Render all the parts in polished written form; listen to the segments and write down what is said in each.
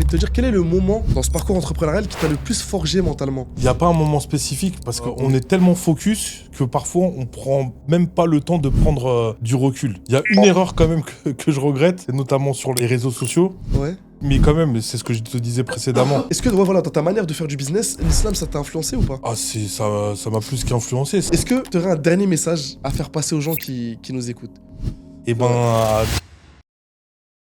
envie de te dire, quel est le moment dans ce parcours entrepreneurial qui t'a le plus forgé mentalement? Il n'y a pas un moment spécifique parce qu'on est tellement focus que parfois on prend même pas le temps de prendre du recul. Il y a une erreur quand même que je regrette, notamment sur les réseaux sociaux. Ouais. Mais quand même, c'est ce que je te disais précédemment. Est-ce que voilà, dans ta manière de faire du business, l'islam ça t'a influencé ou pas? Ah, ça m'a plus qu'influencé. Est-ce que tu aurais un dernier message à faire passer aux gens qui nous écoutent? Et ben,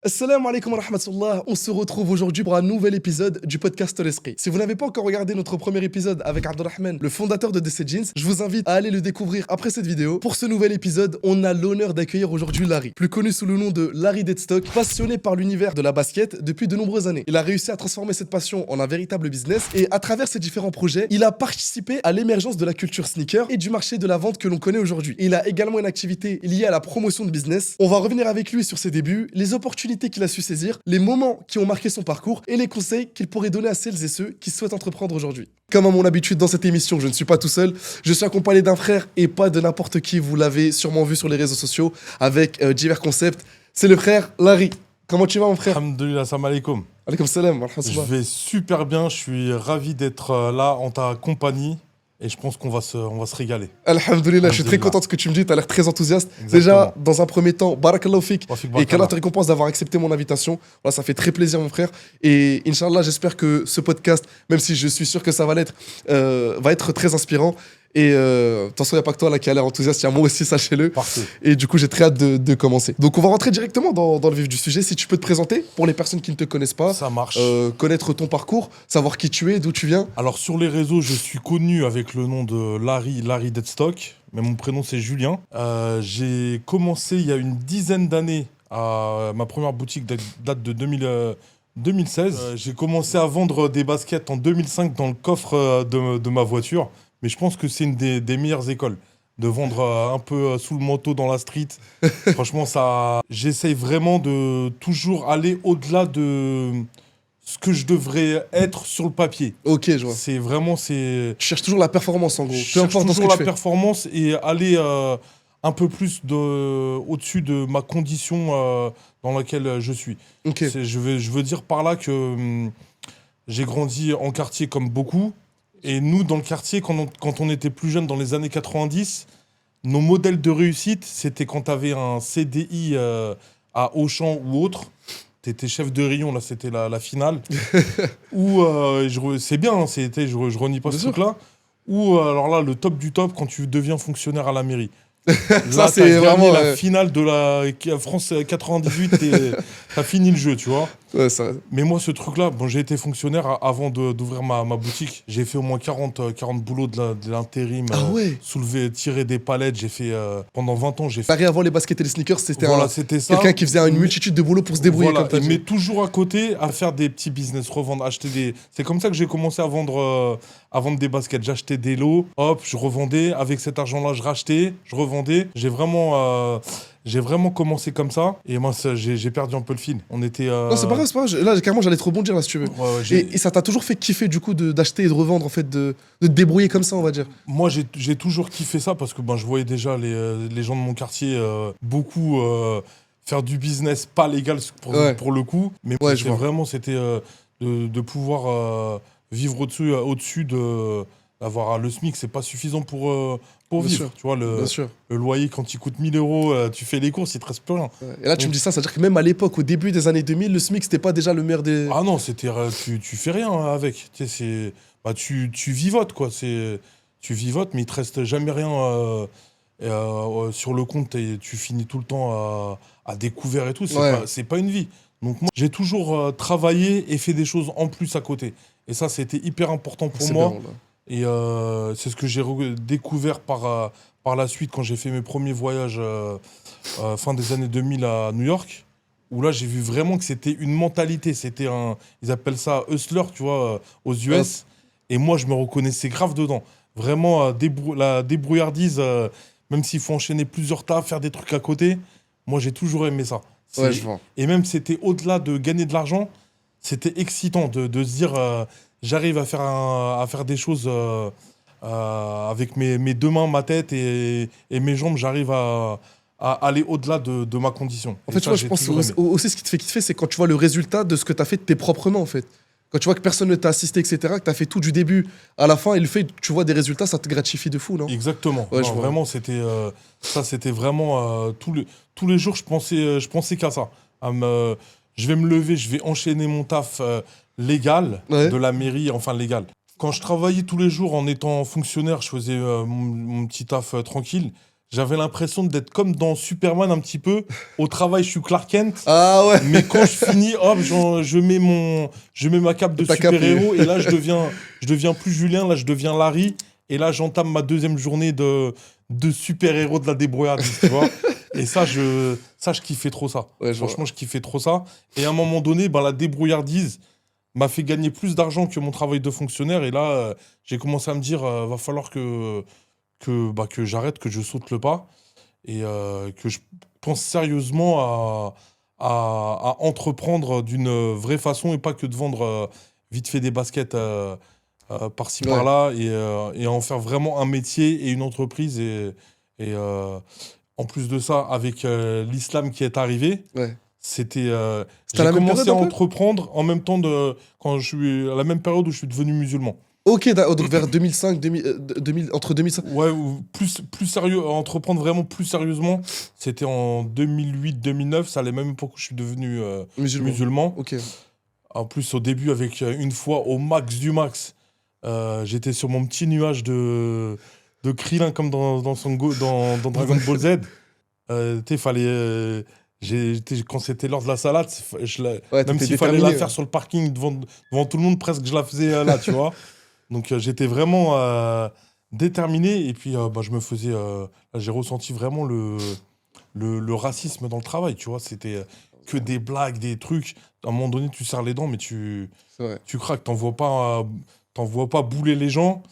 Assalamu alaikum wa rahmatullah, on se retrouve aujourd'hui pour un nouvel épisode du podcast L'Esprit. Si vous n'avez pas encore regardé notre premier épisode avec Abdurrahman, le fondateur de DC Jeans, je vous invite à aller le découvrir après cette vidéo. Pour ce nouvel épisode, on a l'honneur d'accueillir aujourd'hui Larry, plus connu sous le nom de Larry Deadstock, passionné par l'univers de la basket depuis de nombreuses années. Il a réussi à transformer cette passion en un véritable business et à travers ses différents projets, il a participé à l'émergence de la culture sneaker et du marché de la vente que l'on connaît aujourd'hui. Il a également une activité liée à la promotion de business. On va revenir avec lui sur ses débuts, les opportunités qu'il a su saisir, les moments qui ont marqué son parcours et les conseils qu'il pourrait donner à celles et ceux qui souhaitent entreprendre aujourd'hui. Comme à mon habitude dans cette émission, je ne suis pas tout seul, je suis accompagné d'un frère et pas de n'importe qui, vous l'avez sûrement vu sur les réseaux sociaux avec divers concepts. C'est le frère Larry. Comment tu vas mon frère? alhamdoulilah, salam alaikum. Alaikum salam. Je vais super bien, je suis ravi d'être là en ta compagnie. Et je pense qu'on va se régaler. Alhamdoulilah, je suis très content de ce que tu me dis, tu as l'air très enthousiaste. Exactement. Déjà, dans un premier temps, barakallahu fik, et qu'Allah te Barakallah. récompense d'avoir accepté mon invitation. Voilà, ça fait très plaisir mon frère. Et Inch'Allah, j'espère que ce podcast, même si je suis sûr que ça va l'être, va être très inspirant. Et de toute façon, il n'y a pas que toi là qui a l'air enthousiaste, il y a moi aussi, sachez-le. Parfait. Et du coup, j'ai très hâte de commencer. Donc, on va rentrer directement dans le vif du sujet. Si tu peux te présenter pour les personnes qui ne te connaissent pas, Ça marche. connaître ton parcours, savoir qui tu es, d'où tu viens. Alors sur les réseaux, je suis connu avec le nom de Larry Deadstock, mais mon prénom c'est Julien. J'ai commencé il y a une dizaine d'années à ma première boutique date de 2016. J'ai commencé à vendre des baskets en 2005 dans le coffre de ma voiture, mais je pense que c'est une des meilleures écoles. De vendre un peu sous le manteau dans la street. Franchement, j'essaye vraiment de toujours aller au-delà de ce que je devrais être sur le papier. Ok, je vois. Tu Tu cherches toujours la performance en gros. Peu cherches importe dans ce toujours que la tu fais. performance et aller un peu plus au-dessus de ma condition dans laquelle je suis. Ok. Je veux dire par là que j'ai grandi en quartier comme beaucoup. Et nous, dans le quartier, quand on était plus jeune, dans les années 90, nos modèles de réussite, c'était quand tu avais un CDI à Auchan ou autre. Tu étais chef de rayon, là, c'était la finale. Ou, c'est bien, je renie pas Bien ce sûr. truc-là. Ou, alors là, le top du top, quand tu deviens fonctionnaire à la mairie. Ça, Là, c'est t'as gagné vraiment, la finale de la France 98 et t'as fini le jeu, tu vois. Ouais, ça... Mais moi, ce truc-là, bon, j'ai été fonctionnaire avant d'ouvrir ma boutique. J'ai fait au moins 40 boulots de l'intérim. Ah ouais. Soulever, tirer des palettes. J'ai fait, pendant 20 ans, j'ai fait. Larry, avant les baskets et les sneakers, c'était Voilà, c'était ça. quelqu'un qui faisait une multitude de boulots pour se débrouiller, Voilà, comme t'as dit. mais toujours à côté, à faire des petits business, revendre, acheter des... C'est comme ça que j'ai commencé à vendre des baskets. J'achetais des lots, hop, je revendais. Avec cet argent-là, je rachetais, je revendais. J'ai vraiment commencé comme ça. Et moi, j'ai perdu un peu le fil. On était... Non, c'est pas grave, c'est pas grave. Là, carrément, j'allais te rebondir, là, si tu veux. Et ça t'a toujours fait kiffer, du coup, d'acheter et de revendre, en fait, de te débrouiller comme ça, on va dire. Moi, j'ai toujours kiffé ça parce que je voyais déjà les gens de mon quartier beaucoup faire du business pas légal pour le coup. Mais Ouais, c'était de pouvoir vivre au-dessus d'avoir le SMIC, c'est pas suffisant pour Bien vivre. sûr. Tu vois, Bien sûr. le loyer, quand il coûte 1000 euros, tu fais les courses, il te reste plus rien. Ouais. Et là, tu me dis ça, c'est-à-dire que même à l'époque, au début des années 2000, le SMIC, c'était pas déjà le meilleur des... Ah non, tu fais rien avec. Tu sais, tu vivotes, quoi. Tu vivotes, mais il te reste jamais rien sur le compte. Tu finis tout le temps à découvert et tout. C'est pas une vie. Donc moi, j'ai toujours travaillé et fait des choses en plus à côté. Et ça, c'était hyper important pour moi. Bien, là. Et c'est ce que j'ai découvert par la suite quand j'ai fait mes premiers voyages fin des années 2000 à New York, où là j'ai vu vraiment que c'était une mentalité, ils appellent ça hustler, tu vois, aux US. Et moi je me reconnaissais grave dedans. Vraiment la débrouillardise, même s'il faut enchaîner plusieurs tafs, faire des trucs à côté, moi j'ai toujours aimé ça. Ouais, je vois. Et même c'était au-delà de gagner de l'argent, c'était excitant de se dire j'arrive à faire des choses avec mes deux mains, ma tête et mes jambes, j'arrive à à aller au-delà de ma condition. En Et fait, tu ça, vois, je j'ai pense toujours aimé. aussi ce qui te fait kiffer, c'est quand tu vois le résultat de ce que tu as fait de tes propres mains, en fait. Quand tu vois que personne ne t'a assisté, etc., que tu as fait tout du début à la fin, et le fait que tu vois des résultats, ça te gratifie de fou, non? Exactement. Ouais, je Non, vois. vraiment, ça, c'était vraiment tous les jours, je pensais qu'à ça. Je vais me lever, je vais enchaîner mon taf légal Ouais. de la mairie, enfin légal. Quand je travaillais tous les jours en étant fonctionnaire, je faisais mon petit taf tranquille. J'avais l'impression d'être comme dans Superman un petit peu. Au travail, je suis Clark Kent. Ah ouais. Mais quand je finis, hop, je mets ma cape de Ta cape super-héros et là, je deviens plus Julien, là, je deviens Larry. Et là, j'entame ma deuxième journée de super-héros de la débrouillardise, tu vois. Et ça, je kiffais trop ça. Ouais, je vois. Franchement, je kiffais trop ça. Et à un moment donné, ben, la débrouillardise m'a fait gagner plus d'argent que mon travail de fonctionnaire. Et là, j'ai commencé à me dire, va falloir que j'arrête, que je saute le pas et que je pense sérieusement à entreprendre d'une vraie façon et pas que de vendre vite fait des baskets par-ci Ouais. par-là et en faire vraiment un métier et une entreprise. Et en plus de ça, avec l'islam qui est arrivé, Ouais. c'était, C'était à j'ai la même commencé période à un peu? entreprendre en même temps quand je suis à la même période où je suis devenu musulman. Ok, donc vers 2005, 2000, entre 2005. Ouais, ou plus sérieux, entreprendre vraiment plus sérieusement, c'était en 2008-2009, c'est à la même époque où je suis devenu Musulman. musulman. Ok. En plus, au début, avec une fois au max du max, j'étais sur mon petit nuage de Krillin comme dans Dragon Ball Z. Tu sais, fallait. Quand c'était l'heure de la salade, Ouais, même t'étais s'il fallait la déterminé. faire sur le parking devant tout le monde, presque je la faisais là, tu vois. Donc j'étais vraiment déterminé et puis bah, je me faisais. Là, j'ai ressenti vraiment le racisme dans le travail, tu vois. C'était que des blagues, des trucs. À un moment donné, tu serres les dents, mais C'est vrai. tu craques. T'en vois pas bouler les gens.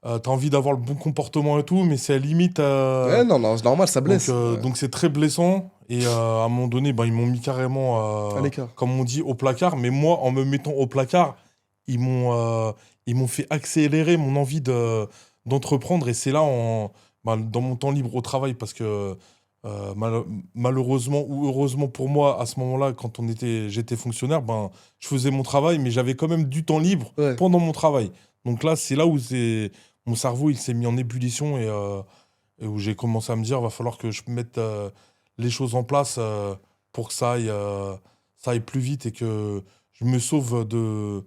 T'as envie d'avoir le bon comportement et tout, mais c'est à la limite. Ouais, non, non, c'est normal, ça blesse. Ouais. Donc c'est très blessant. Et à un moment donné, bah, ils m'ont mis carrément, À l'écart. comme on dit, au placard. Mais moi, en me mettant au placard, ils m'ont fait accélérer mon envie d'entreprendre. Et c'est là, bah, dans mon temps libre au travail, parce que malheureusement ou heureusement pour moi, à ce moment-là, quand j'étais fonctionnaire, ben, je faisais mon travail, mais j'avais quand même du temps libre Ouais. pendant mon travail. Donc là, c'est là où mon cerveau il s'est mis en ébullition et où j'ai commencé à me dire, va falloir que je mette les choses en place pour que ça aille plus vite et que je me sauve De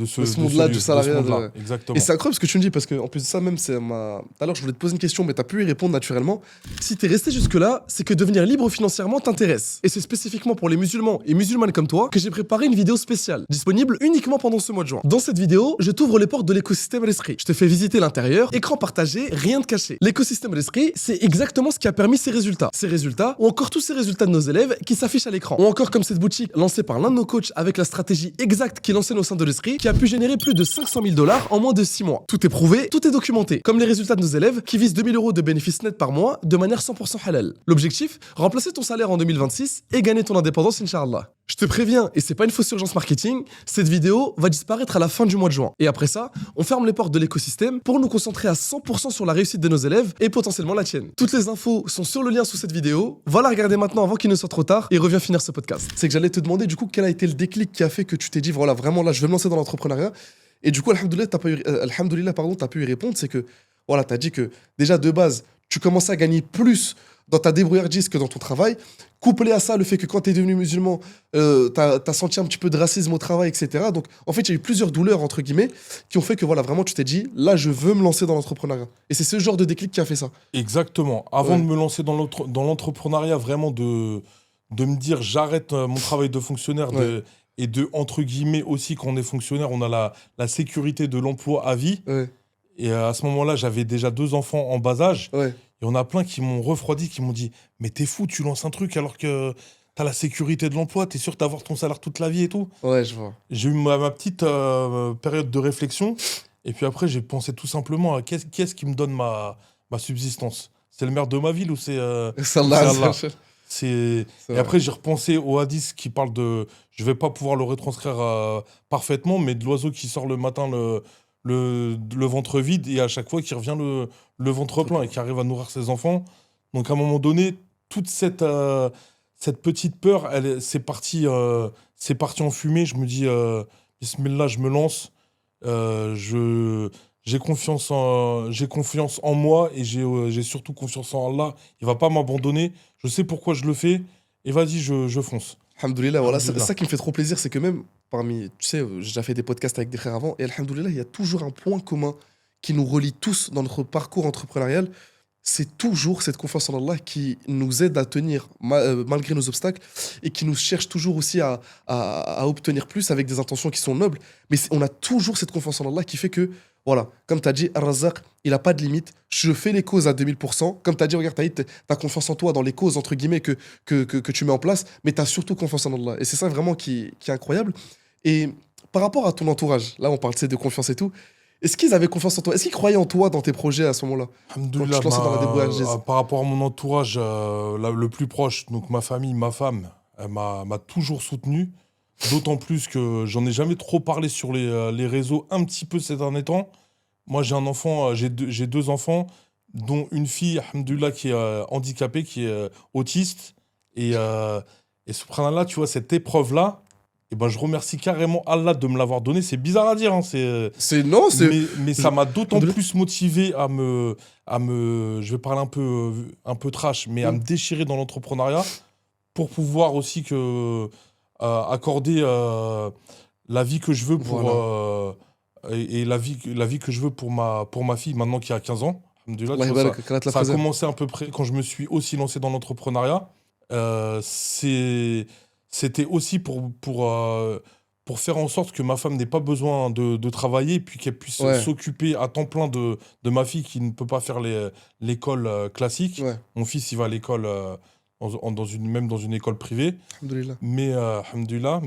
ce monde-là, du de ce salariat. monde-là. Et Exactement. c'est incroyable ce que tu me dis, parce qu'en plus de ça, même, c'est ma. Tout à l'heure, je voulais te poser une question, mais t'as pu y répondre naturellement. Si t'es resté jusque-là, c'est que devenir libre financièrement t'intéresse. Et c'est spécifiquement pour les musulmans et musulmanes comme toi que j'ai préparé une vidéo spéciale, disponible uniquement pendant ce mois de juin. Dans cette vidéo, je t'ouvre les portes de l'écosystème l'esprit. Je te fais visiter l'intérieur, écran partagé, rien de caché. L'écosystème l'esprit, c'est exactement ce qui a permis ces résultats. Ces résultats, ou encore tous ces résultats de nos élèves qui s'affichent à l'écran. Ou encore comme cette boutique lancée par l'un de nos coachs avec la stratégie exacte qu'il enseigne au sein de l'esprit, qui a pu générer plus de 500 000 $ en moins de 6 mois. Tout est prouvé, tout est documenté, comme les résultats de nos élèves qui visent 2000 € de bénéfices nets par mois de manière 100% halal. L'objectif, remplacer ton salaire en 2026 et gagner ton indépendance, Inch'Allah. Je te préviens, et c'est pas une fausse urgence marketing, cette vidéo va disparaître à la fin du mois de juin. Et après ça, on ferme les portes de l'écosystème pour nous concentrer à 100% sur la réussite de nos élèves et potentiellement la tienne. Toutes les infos sont sur le lien sous cette vidéo. Va la regarder maintenant avant qu'il ne soit trop tard et reviens finir ce podcast. C'est que j'allais te demander du coup quel a été le déclic qui a fait que tu t'es dit voilà vraiment là je vais me lancer dans l'entrepreneuriat. Et du coup alhamdoulilah pardon t'as pu y répondre, c'est que voilà t'as dit que déjà de base tu commençais à gagner plus dans ta débrouillardise que dans ton travail. Couplé à ça, le fait que quand tu es devenu musulman, t'as senti un petit peu de racisme au travail, etc. Donc, en fait, il y a eu plusieurs douleurs, entre guillemets, qui ont fait que, voilà, vraiment, tu t'es dit, là, je veux me lancer dans l'entrepreneuriat. Et c'est ce genre de déclic qui a fait ça. Exactement. Avant Ouais. de me lancer dans l'entrepreneuriat, vraiment de me dire j'arrête mon travail de fonctionnaire Ouais. et entre guillemets aussi, quand on est fonctionnaire, on a la sécurité de l'emploi à vie. Ouais, Et à ce moment-là, j'avais déjà 2 enfants en bas âge. ouais, Il y en a plein qui m'ont refroidi, qui m'ont dit mais t'es fou, tu lances un truc alors que t'as la sécurité de l'emploi, t'es sûr d'avoir ton salaire toute la vie et tout. ouais, je vois. J'ai eu ma petite période de réflexion. Et puis après, j'ai pensé tout simplement à qui est-ce qui me donne ma subsistance. C'est le maire de ma ville ou c'est Salah, Allah. c'est Et vrai. après, j'ai repensé au hadith qui parle de. Je vais pas pouvoir le retranscrire parfaitement, mais de l'oiseau qui sort le matin le ventre vide et à chaque fois qui revient le ventre plein et qui arrive à nourrir ses enfants. Donc à un moment donné, toute cette petite peur, c'est parti en fumée. Je me dis, Bismillah, je me lance. J'ai confiance en moi et j'ai surtout confiance en Allah. Il va pas m'abandonner. Je sais pourquoi je le fais. Et vas-y, je fonce. Alhamdoulilah, voilà, c'est Alhamdoulilah. ça qui me fait trop plaisir, c'est que même parmi, tu sais, j'ai déjà fait des podcasts avec des frères avant, et alhamdoulilah, il y a toujours un point commun qui nous relie tous dans notre parcours entrepreneurial, c'est toujours cette confiance en Allah qui nous aide à tenir malgré nos obstacles et qui nous cherche toujours aussi à obtenir plus avec des intentions qui sont nobles. Mais on a toujours cette confiance en Allah qui fait que, voilà, comme tu as dit, Ar-Razzaq, il n'a pas de limite. Je fais les causes à 2000%. Comme tu as dit, regarde, tu as confiance en toi dans les causes, entre guillemets, que tu mets en place, mais tu as surtout confiance en Allah. Et c'est ça vraiment qui est incroyable. Et par rapport à ton entourage, là, on parle tu sais, de confiance et tout, est-ce qu'ils avaient confiance en toi? Est-ce qu'ils croyaient en toi dans tes projets à ce moment-là? Quand tu Alhamdoulilah, te lançais dans la débrouillardise? par rapport à mon entourage le plus proche, donc ma famille, ma femme, elle m'a toujours soutenu. D'autant plus que j'en ai jamais trop parlé sur les réseaux un petit peu ces derniers temps. Moi, j'ai un enfant, j'ai deux enfants, dont une fille, alhamdoulilah, qui est handicapée, qui est autiste. Et subhanallah, tu vois, cette épreuve-là, eh ben, je remercie carrément Allah de me l'avoir donnée. C'est bizarre à dire, hein, Non, c'est. mais ça m'a d'autant Alhamdoulilah. plus motivé je vais parler un peu trash, mais à me déchirer dans l'entrepreneuriat pour pouvoir aussi accorder la vie que je veux Voilà. et la vie que je veux pour ma fille maintenant qui a 15 ans. Alhamdoulilah, tu Allah vois, yabarak, qu'Allah te la ça a préserve. commencé à peu près quand je me suis aussi lancé dans l'entrepreneuriat. C'était aussi pour faire en sorte que ma femme n'ait pas besoin de travailler, puis qu'elle puisse Ouais, s'occuper à temps plein de ma fille qui ne peut pas faire l'école classique. ouais, Mon fils, il va à l'école, même dans une école privée. alhamdoulilah. Mais, alhamdoulilah,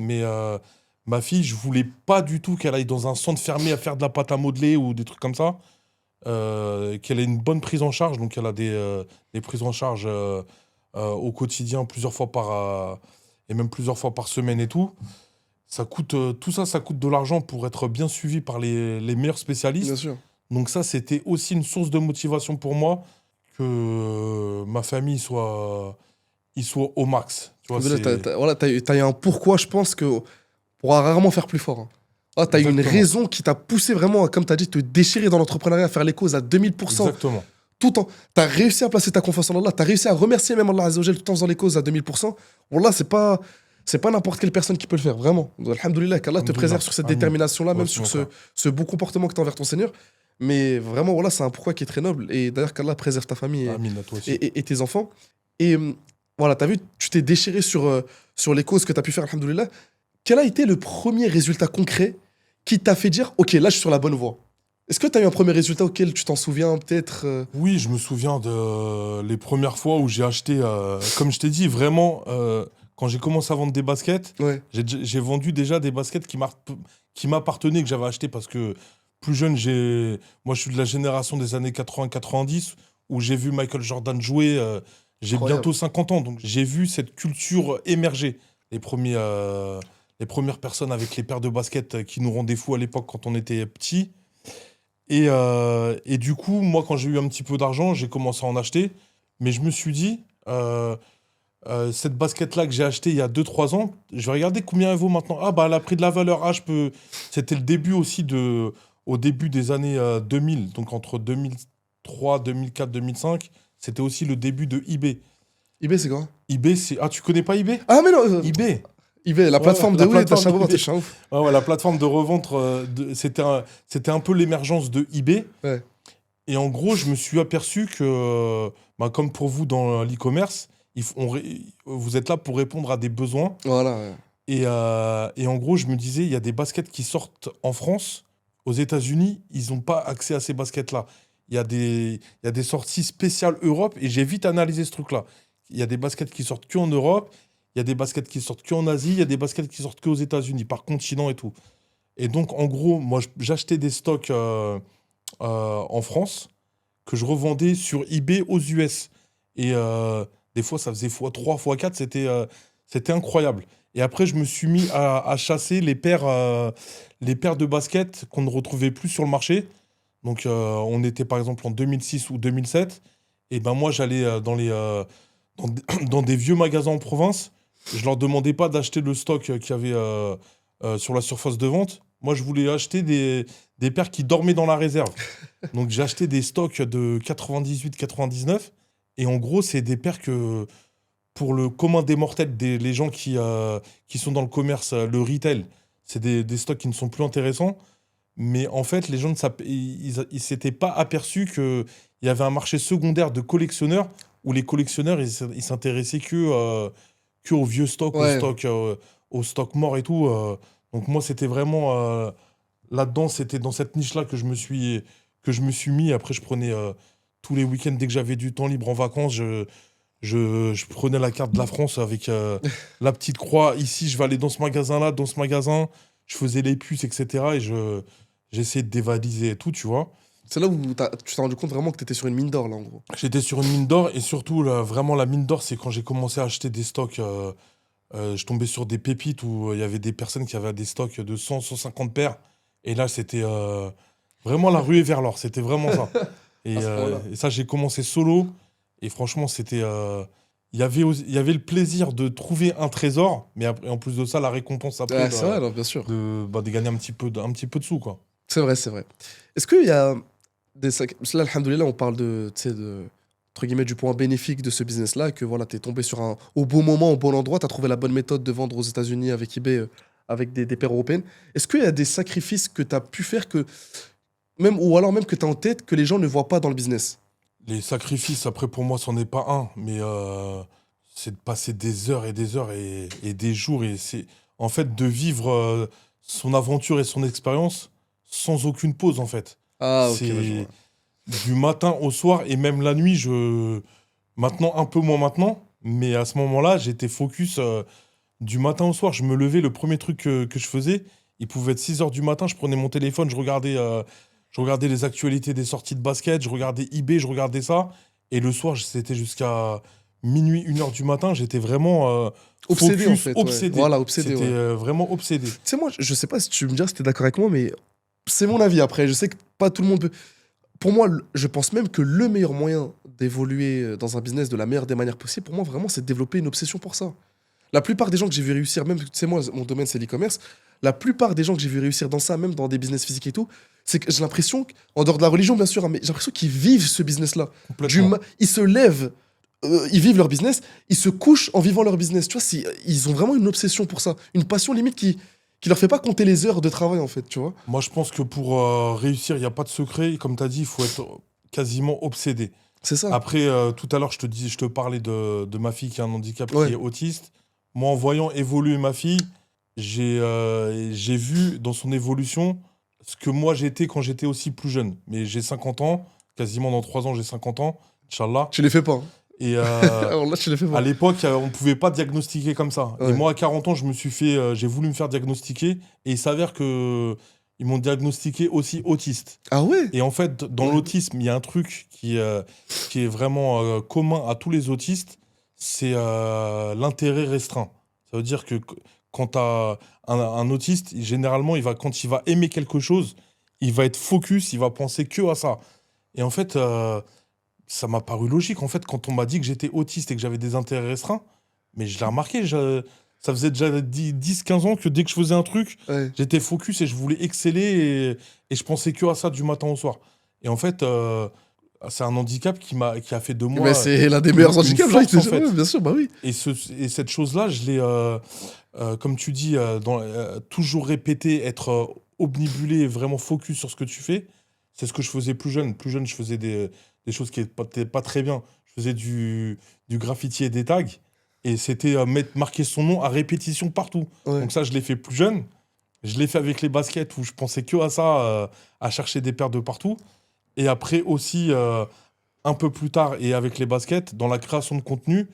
ma fille, je voulais pas du tout qu'elle aille dans un centre fermé à faire de la pâte à modeler ou des trucs comme ça. Qu'elle ait une bonne prise en charge. Donc, elle a des prises en charge au quotidien, et même plusieurs fois par semaine et tout. Tout ça, ça coûte de l'argent pour être bien suivi par les meilleurs Bien spécialistes. sûr. Donc ça, c'était aussi une source de motivation pour moi que ma famille il soit au max. Tu vois, Alhamdoulilah, c'est voilà, t'as eu un pourquoi, je pense que on pourra rarement faire plus fort, hein. Ah, t'as eu une exactement, raison qui t'a poussé vraiment, comme t'as dit, te déchirer dans l'entrepreneuriat, faire les causes à 2000%. exactement. Tout en. T'as réussi à placer ta confiance en Allah, t'as réussi à remercier même Allah Azzawajal tout en faisant les causes à 2000%. Wallah, c'est pas n'importe quelle personne qui peut le faire, vraiment. Donc, alhamdoulilah, qu'Allah te préserve Alhamdoulilah. sur cette Amin. détermination-là, Ouais, même c'est sur mon ce, frère. ce bon comportement que t'as envers ton Seigneur. Mais vraiment, voilà, c'est un pourquoi qui est très noble. Et d'ailleurs, qu'Allah préserve ta famille Amin, à toi aussi. et tes enfants. Et voilà, t'as vu, tu t'es déchiré sur les causes que t'as pu faire, alhamdoulilah. Quel a été le premier résultat concret qui t'a fait dire, OK, là, je suis sur la bonne voie? Est-ce que t'as eu un premier résultat auquel tu t'en souviens, peut-être Oui, je me souviens de les premières fois où j'ai acheté, comme je t'ai dit, vraiment, quand j'ai commencé à vendre des baskets, Ouais, j'ai vendu déjà des baskets qui m'appartenaient, que j'avais acheté parce que plus jeune, moi je suis de la génération des années 80-90 où j'ai vu Michael Jordan jouer, j'ai incroyable. bientôt 50 ans, donc j'ai vu cette culture émerger. Les premières personnes avec les paires de baskets qui nous rendaient fous à l'époque quand on était petits. Et du coup, moi, quand j'ai eu un petit peu d'argent, j'ai commencé à en acheter. Mais je me suis dit, cette basket-là que j'ai achetée il y a 2 3 ans, je vais regarder combien elle vaut maintenant. Ah, bah, elle a pris de la valeur. Ah, je peux. C'était le début aussi au début des années 2000, donc entre 2003, 2004, 2005. C'était aussi le début de eBay. eBay, c'est quoi? eBay, c'est. Ah, tu connais pas eBay? Ah, mais non, eBay. eBay, la Ouais, ouais, plateforme de. la Oui, plateforme t'as eBay. t'es un ouf. Ouais, ouais, la plateforme de revente, c'était un peu l'émergence de eBay. Ouais, Et en gros, je me suis aperçu que, bah, comme pour vous dans l'e-commerce, vous êtes là pour répondre à des besoins. voilà. Ouais. Et en gros, je me disais, il y a des baskets qui sortent en France. Aux États-Unis, ils n'ont pas accès à ces baskets-là. Il y a des sorties spéciales Europe et j'ai vite analysé ce truc-là. Il y a des baskets qui sortent qu'en Europe, il y a des baskets qui sortent qu'en Asie, il y a des baskets qui sortent qu'aux États-Unis, par continent et tout. Et donc, en gros, moi, j'achetais des stocks en France que je revendais sur eBay aux US. Et des fois, ça faisait x3, x4, c'était incroyable. Et après, je me suis mis à chasser les paires de baskets qu'on ne retrouvait plus sur le marché. Donc, on était par exemple en 2006 ou 2007. Et ben moi, j'allais dans des vieux magasins en province. Je leur demandais pas d'acheter le stock qu'il y avait sur la surface de vente. Moi, je voulais acheter des paires qui dormaient dans la réserve. Donc, j'ai acheté des stocks de 98-99. Et en gros, c'est des paires que, pour le commun des mortels, les gens qui sont dans le commerce, le retail, c'est des stocks qui ne sont plus intéressants. Mais en fait, les gens ils s'étaient pas aperçus qu'il y avait un marché secondaire de collectionneurs où les collectionneurs, ils s'intéressaient que aux vieux stocks, Ouais. aux stocks morts et tout. Donc moi, c'était vraiment là-dedans, c'était dans cette niche-là que je me suis mis. Après, je prenais tous les week-ends, dès que j'avais du temps libre en vacances, je prenais la carte de la France avec la petite croix. Ici, je vais aller dans ce magasin-là, dans ce magasin. Je faisais les puces, etc. Et j'essayais de dévaliser et tout, tu vois. C'est là où tu t'es rendu compte vraiment que t'étais sur une mine d'or, là, en gros. J'étais sur une mine d'or et surtout, là, vraiment, la mine d'or, c'est quand j'ai commencé à acheter des stocks. Je tombais sur des pépites où il y avait des personnes qui avaient des stocks de 100, 150 paires. Et là, c'était vraiment la ruée vers l'or. C'était vraiment ça. À ce point-là. Et ça, j'ai commencé solo. Et franchement, c'était. Il y avait le plaisir de trouver un trésor, mais après, en plus de ça, la récompense après Ouais, c'est vrai, non, bien sûr. de gagner un petit peu de sous, quoi. C'est vrai, c'est vrai. Est-ce qu'il y a des Parce que là, alhamdoulilah, on parle de, tu sais, entre guillemets, du point bénéfique de ce business-là, et que voilà, t'es tombé au bon moment, au bon endroit, t'as trouvé la bonne méthode de vendre aux États-Unis avec eBay, avec des paires européennes. Est-ce qu'il y a des sacrifices que t'as pu faire ou alors même que t'as en tête que les gens ne voient pas dans le business? Les sacrifices, après, pour moi, c'en est pas un, mais c'est de passer des heures et des heures et des jours. Et c'est en fait de vivre son aventure et son expérience sans aucune pause, en fait. Ah, ok, ouais, je C'est vois. du matin au soir et même la nuit, maintenant, un peu moins maintenant, mais à ce moment-là, j'étais focus du matin au soir. Je me levais, le premier truc que je faisais, il pouvait être 6 heures du matin, je prenais mon téléphone, je regardais les actualités des sorties de basket, je regardais eBay, je regardais ça. Et le soir, c'était jusqu'à minuit, 1 heure du matin, j'étais vraiment Obsédé, en focus, fait, ouais. obsédé. Voilà, obsédé, C'était ouais. vraiment obsédé. Tu sais, moi, je sais pas si tu me diras si t'es d'accord avec moi, mais c'est mon avis après. Je sais que pas tout le monde peut. Pour moi, je pense même que le meilleur moyen d'évoluer dans un business de la meilleure des manières possibles, pour moi, vraiment, c'est de développer une obsession pour ça. La plupart des gens que j'ai vu réussir, même, tu sais, moi, mon domaine, c'est l'e-commerce. La plupart des gens que j'ai vu réussir dans ça, même dans des business physiques et tout, c'est que j'ai l'impression, en dehors de la religion, bien sûr, hein, mais j'ai l'impression qu'ils vivent ce business-là. Complètement. Ils se lèvent, ils vivent leur business, ils se couchent en vivant leur business. Tu vois, ils ont vraiment une obsession pour ça. Une passion limite qui leur fait pas compter les heures de travail, en fait, tu vois. Moi, je pense que pour réussir, il n'y a pas de secret. Comme tu as dit, il faut être quasiment obsédé. C'est ça. Après, tout à l'heure, je te parlais de ma fille qui a un handicap, qui Ouais. est autiste. Moi, en voyant évoluer ma fille, j'ai vu dans son évolution ce que moi j'étais quand j'étais aussi plus jeune. Mais j'ai 50 ans, quasiment dans 3 ans, j'ai 50 ans, Inch'Allah. Tu les fais pas, hein. Et Alors là, tu les fais à pas. l'époque, on ne pouvait pas diagnostiquer comme ça. Et Ouais. moi, à 40 ans, j'ai voulu me faire diagnostiquer. Et il s'avère que ils m'ont diagnostiqué aussi autiste. Ah ouais? Et en fait, dans Ouais. l'autisme, il y a un truc qui est vraiment commun à tous les autistes, c'est l'intérêt restreint. Ça veut dire que quand tu as un autiste, généralement, quand il va aimer quelque chose, il va être focus, il va penser que à ça. Et en fait, ça m'a paru logique. En fait, quand on m'a dit que j'étais autiste et que j'avais des intérêts restreints, mais je l'ai remarqué, ça faisait déjà 10-15 ans que dès que je faisais un truc, Ouais. j'étais focus et je voulais exceller et je pensais que à ça du matin au soir. Et en fait, c'est un handicap qui a fait de Mais moi c'est l'un des meilleurs une handicaps, j'ai envie de te force, en dire. Ouais, fait. bien sûr, bah oui. Et cette chose-là, je l'ai, comme tu dis, toujours répété, être obnubilé et vraiment focus sur ce que tu fais. C'est ce que je faisais plus jeune. Plus jeune, je faisais des choses qui n'étaient pas très bien. Je faisais du graffiti et des tags. Et c'était marquer son nom à répétition partout. Ouais. Donc ça, je l'ai fait plus jeune. Je l'ai fait avec les baskets où je pensais que à ça, à chercher des paires de partout. Et après aussi, un peu plus tard, et avec les baskets, dans la création de contenu,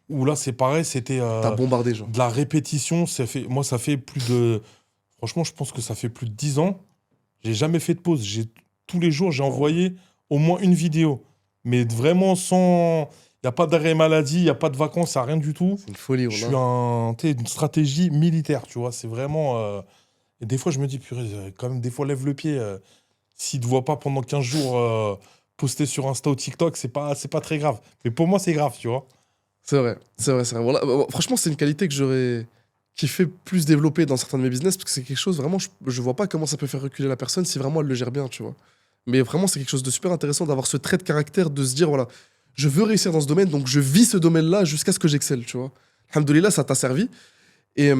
où là, c'est pareil, c'était T'as bombardé, genre. de la répétition. Moi, ça fait plus de... Franchement, je pense que ça fait plus de 10 ans. J'ai jamais fait de pause. Tous les jours, j'ai envoyé au moins une vidéo. Mais vraiment sans... Il n'y a pas d'arrêt maladie, il n'y a pas de vacances, il n'y a rien du tout. C'est une folie, Je on suis a. une stratégie militaire, tu vois. C'est vraiment... Et des fois, je me dis, purée, quand même, des fois, lève le pied. S'il ne te voit pas pendant 15 jours poster sur Insta ou TikTok, c'est pas très grave. Mais pour moi, c'est grave, tu vois. C'est vrai, c'est vrai, c'est vrai. Voilà, franchement, c'est une qualité que j'aurais kiffé plus développer dans certains de mes business parce que c'est quelque chose vraiment, je vois pas comment ça peut faire reculer la personne si vraiment elle le gère bien, tu vois. Mais vraiment, c'est quelque chose de super intéressant d'avoir ce trait de caractère, de se dire, voilà, je veux réussir dans ce domaine, donc je vis ce domaine-là jusqu'à ce que j'excelle, tu vois. Alhamdoulilah, ça t'a servi. Et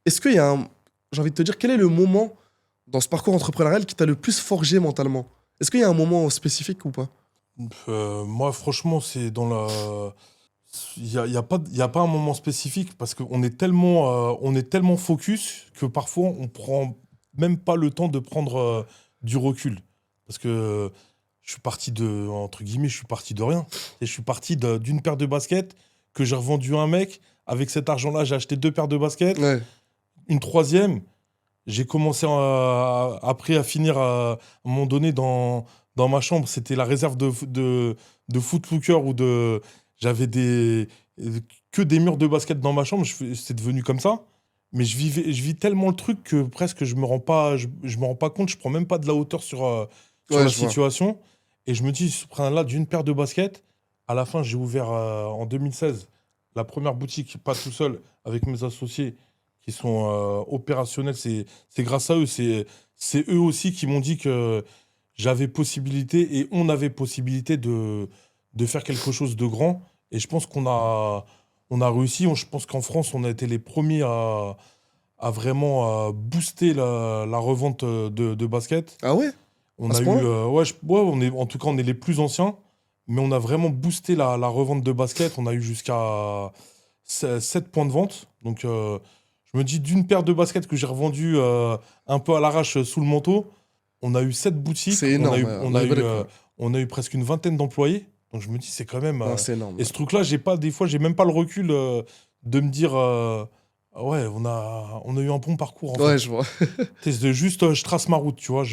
est-ce qu'il y a un. J'ai envie de te dire, quel est le moment dans ce parcours entrepreneurial qui t'a le plus forgé mentalement? Est-ce qu'il y a un moment spécifique ou pas? Moi, franchement, c'est dans la. Il y a pas un moment spécifique parce on est tellement focus que parfois on prend même pas le temps de prendre du recul. Parce que je suis parti de, entre guillemets, je suis parti de rien. Et je suis parti d'une paire de baskets que j'ai revendue à un mec. Avec cet argent-là, j'ai acheté 2 paires de baskets, Ouais. une troisième. J'ai commencé après à finir à un moment donné dans ma chambre. C'était la réserve de Foot Locker ou de. J'avais que des murs de basket dans ma chambre. C'est devenu comme ça. Mais je vis tellement le truc que presque je me rends pas compte. Je prends même pas de la hauteur sur Ouais, la je vois. situation. Et je me dis, là, d'une paire de baskets, à la fin, j'ai ouvert en 2016 la première boutique, pas tout seul, avec mes associés qui sont opérationnels. C'est grâce à eux. C'est eux aussi qui m'ont dit que j'avais possibilité et on avait possibilité de faire quelque chose de grand. Et je pense on a réussi. Je pense qu'en France, on a été les premiers à vraiment booster la revente de basket. Ah ouais? On À a ce eu, point-là? en tout cas, on est les plus anciens, mais on a vraiment boosté la revente de basket. On a eu jusqu'à 7 points de vente. Donc, je me dis, d'une paire de baskets que j'ai revendue un peu à l'arrache sous le manteau, on a eu 7 boutiques, C'est énorme, ouais, on est vrai, quoi. on a eu presque une vingtaine d'employés. Donc, je me dis, c'est quand même. Non, c'est énorme. Et ce truc-là, des fois, j'ai même pas le recul de me dire, ah ouais, on a eu un bon parcours, en Ouais, fait. je vois. C'est juste, je trace ma route, tu vois,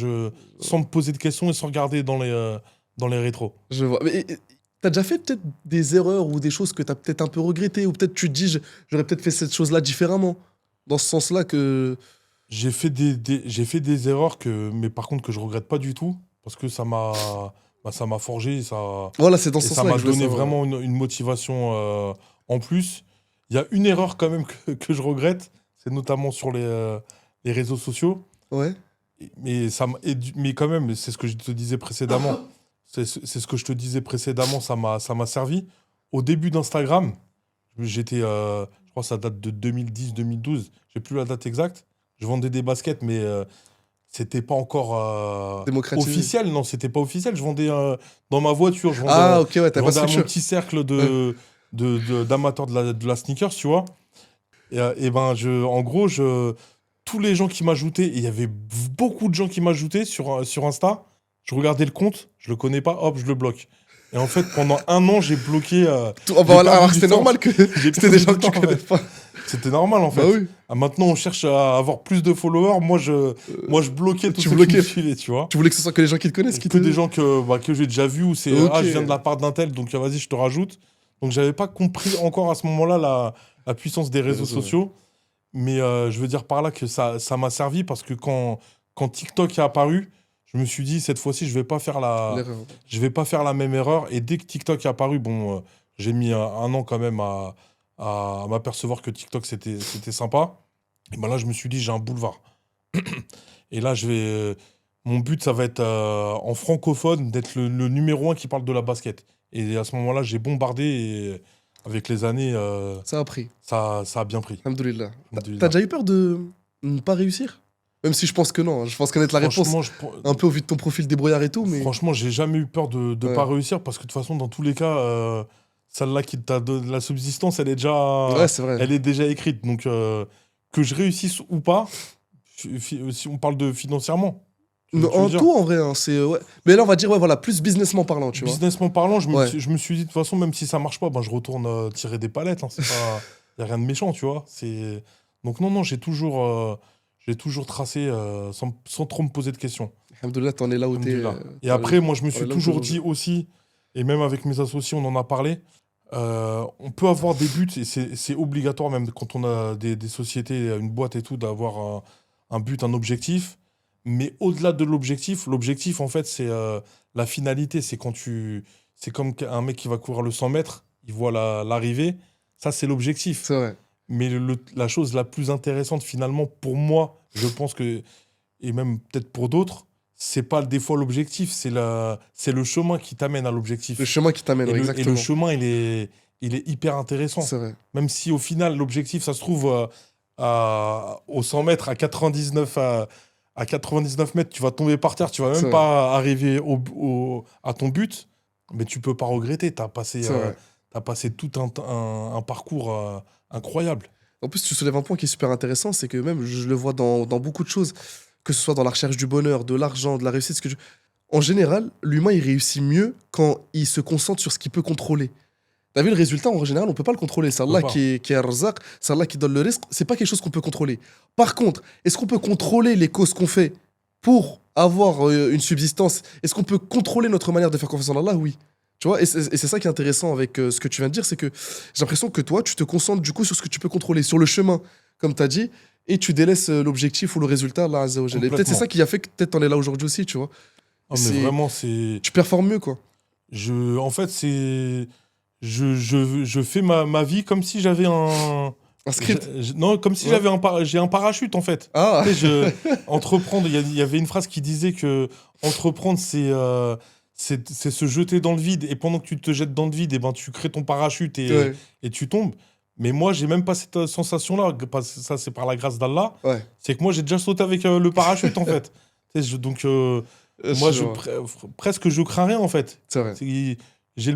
sans me poser de questions et sans regarder dans les rétros. Je vois. Mais t'as déjà fait peut-être des erreurs ou des choses que t'as peut-être un peu regrettées ou peut-être tu te dis, j'aurais peut-être fait cette chose-là différemment. Dans ce sens-là que. J'ai fait des erreurs mais par contre que je regrette pas du tout parce que ça m'a forgé Voilà, c'est dans et ce ça sens-là que m'a je voulais donné savoir. vraiment une motivation en plus. Il y a une erreur quand même que je regrette, c'est notamment sur les réseaux sociaux. Ouais. Mais quand même, c'est ce que je te disais précédemment. C'est ce que je te disais précédemment, ça m'a servi. Au début d'Instagram, je crois que ça date de 2010-2012, j'ai plus la date exacte. Je vendais des baskets, mais c'était pas encore Démocratisé. officiel. Non, c'était pas officiel. Je vendais dans ma voiture, Ah, ok, ouais, je t'as pas de vendais à mon structure. petit cercle Ouais. d'amateurs de la sneakers, tu vois. Et ben, en gros, tous les gens qui m'ajoutaient, et il y avait beaucoup de gens qui m'ajoutaient sur Insta, je regardais le compte, je le connais pas, hop, je le bloque. Et en fait, pendant un an, Oh, bah, j'ai voilà, perdu alors que du c'était temps. normal que J'ai c'était des perdu gens du que tu temps, en connais fait. pas. C'était normal, en Bah fait. oui. Ah, maintenant, on cherche à avoir plus de followers. Moi, je bloquais tous Tu ceux qui me bloquais. suivaient, tu vois. Tu voulais que ce soit que les gens qui te connaissent qui Que des te. gens que j'ai déjà vus, où c'est Ok. ah, je viens de la part d'un tel, donc vas-y, je te rajoute. Donc, j'avais pas compris encore à ce moment-là la puissance des Les réseaux réseaux, ouais. sociaux. Mais je veux dire par là que ça m'a servi parce que quand TikTok est apparu, je me suis dit, cette fois-ci, L'erreur. je vais pas faire la même erreur. Et dès que TikTok est apparu, bon, j'ai mis un an quand même à m'apercevoir que TikTok, c'était sympa. Et ben là, je me suis dit, j'ai un boulevard. Et là, mon but, ça va être en francophone, d'être le numéro 1 qui parle de la basket. Et à ce moment-là, j'ai bombardé et avec les années, Ça a pris. ça a bien pris. Alhamdoulilah. T'as Alhamdoulilah. déjà eu peur de ne pas réussir? Même si je pense que non, hein. Je pense connaître la réponse. Franchement, Un peu au vu de ton profil débrouillard et tout, mais. franchement, j'ai jamais eu peur de Ouais. pas réussir parce que de toute façon, dans tous les cas, celle-là qui t'a donné la subsistance, Ouais, c'est vrai. elle est déjà écrite. Donc, que je réussisse ou pas, si on parle de financièrement, tu veux En dire. tout, en vrai, hein, c'est. Ouais. Mais là, on va dire, ouais, voilà, plus businessment parlant, tu vois. Businessment parlant, Ouais. je me suis dit, de toute façon, même si ça marche pas, ben, je retourne tirer des palettes. Hein, y a rien de méchant, tu vois. Donc, non, non, j'ai toujours tracé sans trop me poser de questions. Alhamdoulilah, t'en es là où t'es. Alhamdoulilah. Et après, moi, je me t'en es suis là où t'es toujours aujourd'hui. dit aussi, et même avec mes associés, on en a parlé, on peut avoir des buts, et c'est obligatoire, même quand on a des sociétés, une boîte et tout, d'avoir un but, un objectif. Mais au-delà de l'objectif, en fait, c'est la finalité. C'est comme un mec qui va courir le 100 mètres. ils voient l'arrivée. Ça, c'est l'objectif. C'est vrai. Mais la chose la plus intéressante, finalement, pour moi, je pense que, et même peut-être pour d'autres, c'est pas des fois l'objectif, c'est le chemin qui t'amène à l'objectif. Le chemin qui t'amène, Et exactement. le chemin, il est hyper intéressant. C'est vrai. Même si au final, l'objectif, ça se trouve aux 100 mètres, à 99 mètres, tu vas tomber par terre, tu vas C'est même vrai. pas arriver à ton but, mais tu peux pas regretter. Tu as passé, C'est vrai. t'as passé tout un parcours incroyable. En plus, tu soulèves un point qui est super intéressant, c'est que même, je le vois dans beaucoup de choses, que ce soit dans la recherche du bonheur, de l'argent, de la réussite. En général, l'humain, il réussit mieux quand il se concentre sur ce qu'il peut contrôler. T'as vu le résultat, en général, on peut pas le contrôler. C'est On peut Allah pas. qui est Ar-Razzaq, c'est Allah qui donne le risque. C'est pas quelque chose qu'on peut contrôler. Par contre, est-ce qu'on peut contrôler les causes qu'on fait pour avoir une subsistance? Est-ce qu'on peut contrôler notre manière de faire confiance en Allah? Oui. Tu vois, et c'est ça qui est intéressant avec ce que tu viens de dire, c'est que j'ai l'impression que toi, tu te concentres du coup sur ce que tu peux contrôler, sur le chemin, comme tu as dit, et tu délaisses l'objectif ou le résultat, Allah Azza wa Jalla. Et peut-être c'est Complètement. ça qui a fait que peut-être t'en es là aujourd'hui aussi, tu vois. Ah, mais C'est- vraiment, c'est. Tu performes mieux, quoi. En fait, c'est. Je fais ma vie comme si j'avais un. Un script. Non, comme si Ouais. j'ai un parachute, en fait. Ah, Tu sais, entreprendre, il y avait une phrase qui disait que entreprendre, c'est se jeter dans le vide. Et pendant que tu te jettes dans le vide, eh ben, tu crées ton parachute ouais, et tu tombes. Mais moi, j'ai même pas cette sensation-là. Ça, c'est par la grâce d'Allah. ouais. C'est que moi, j'ai déjà sauté avec le parachute, en fait. Tu sais, donc, moi, Je vois. presque, je crains rien, en fait. C'est vrai. J'ai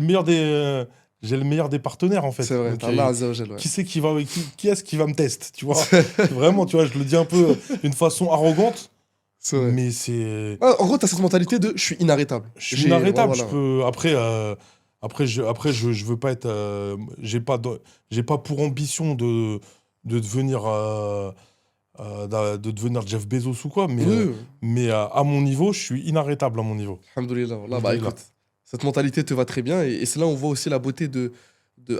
le meilleur des partenaires, en fait. C'est vrai. Donc, T'as Allah Azza wa Jalla, ouais. qui est-ce qui va me tester, tu vois? Vraiment, tu vois, je le dis un peu d'une façon arrogante, C'est vrai. mais c'est. Ah, en gros, t'as cette mentalité de je suis inarrêtable. Je suis inarrêtable. Voilà. Je peux. Je veux pas être. J'ai pas pour ambition de devenir. De devenir Jeff Bezos ou quoi, Oui, mais à mon niveau, je suis inarrêtable à mon niveau. alhamdoulilah. Wallah, bah Alhamdoulilah. écoute, cette mentalité te va très bien. Et c'est là où on voit aussi la beauté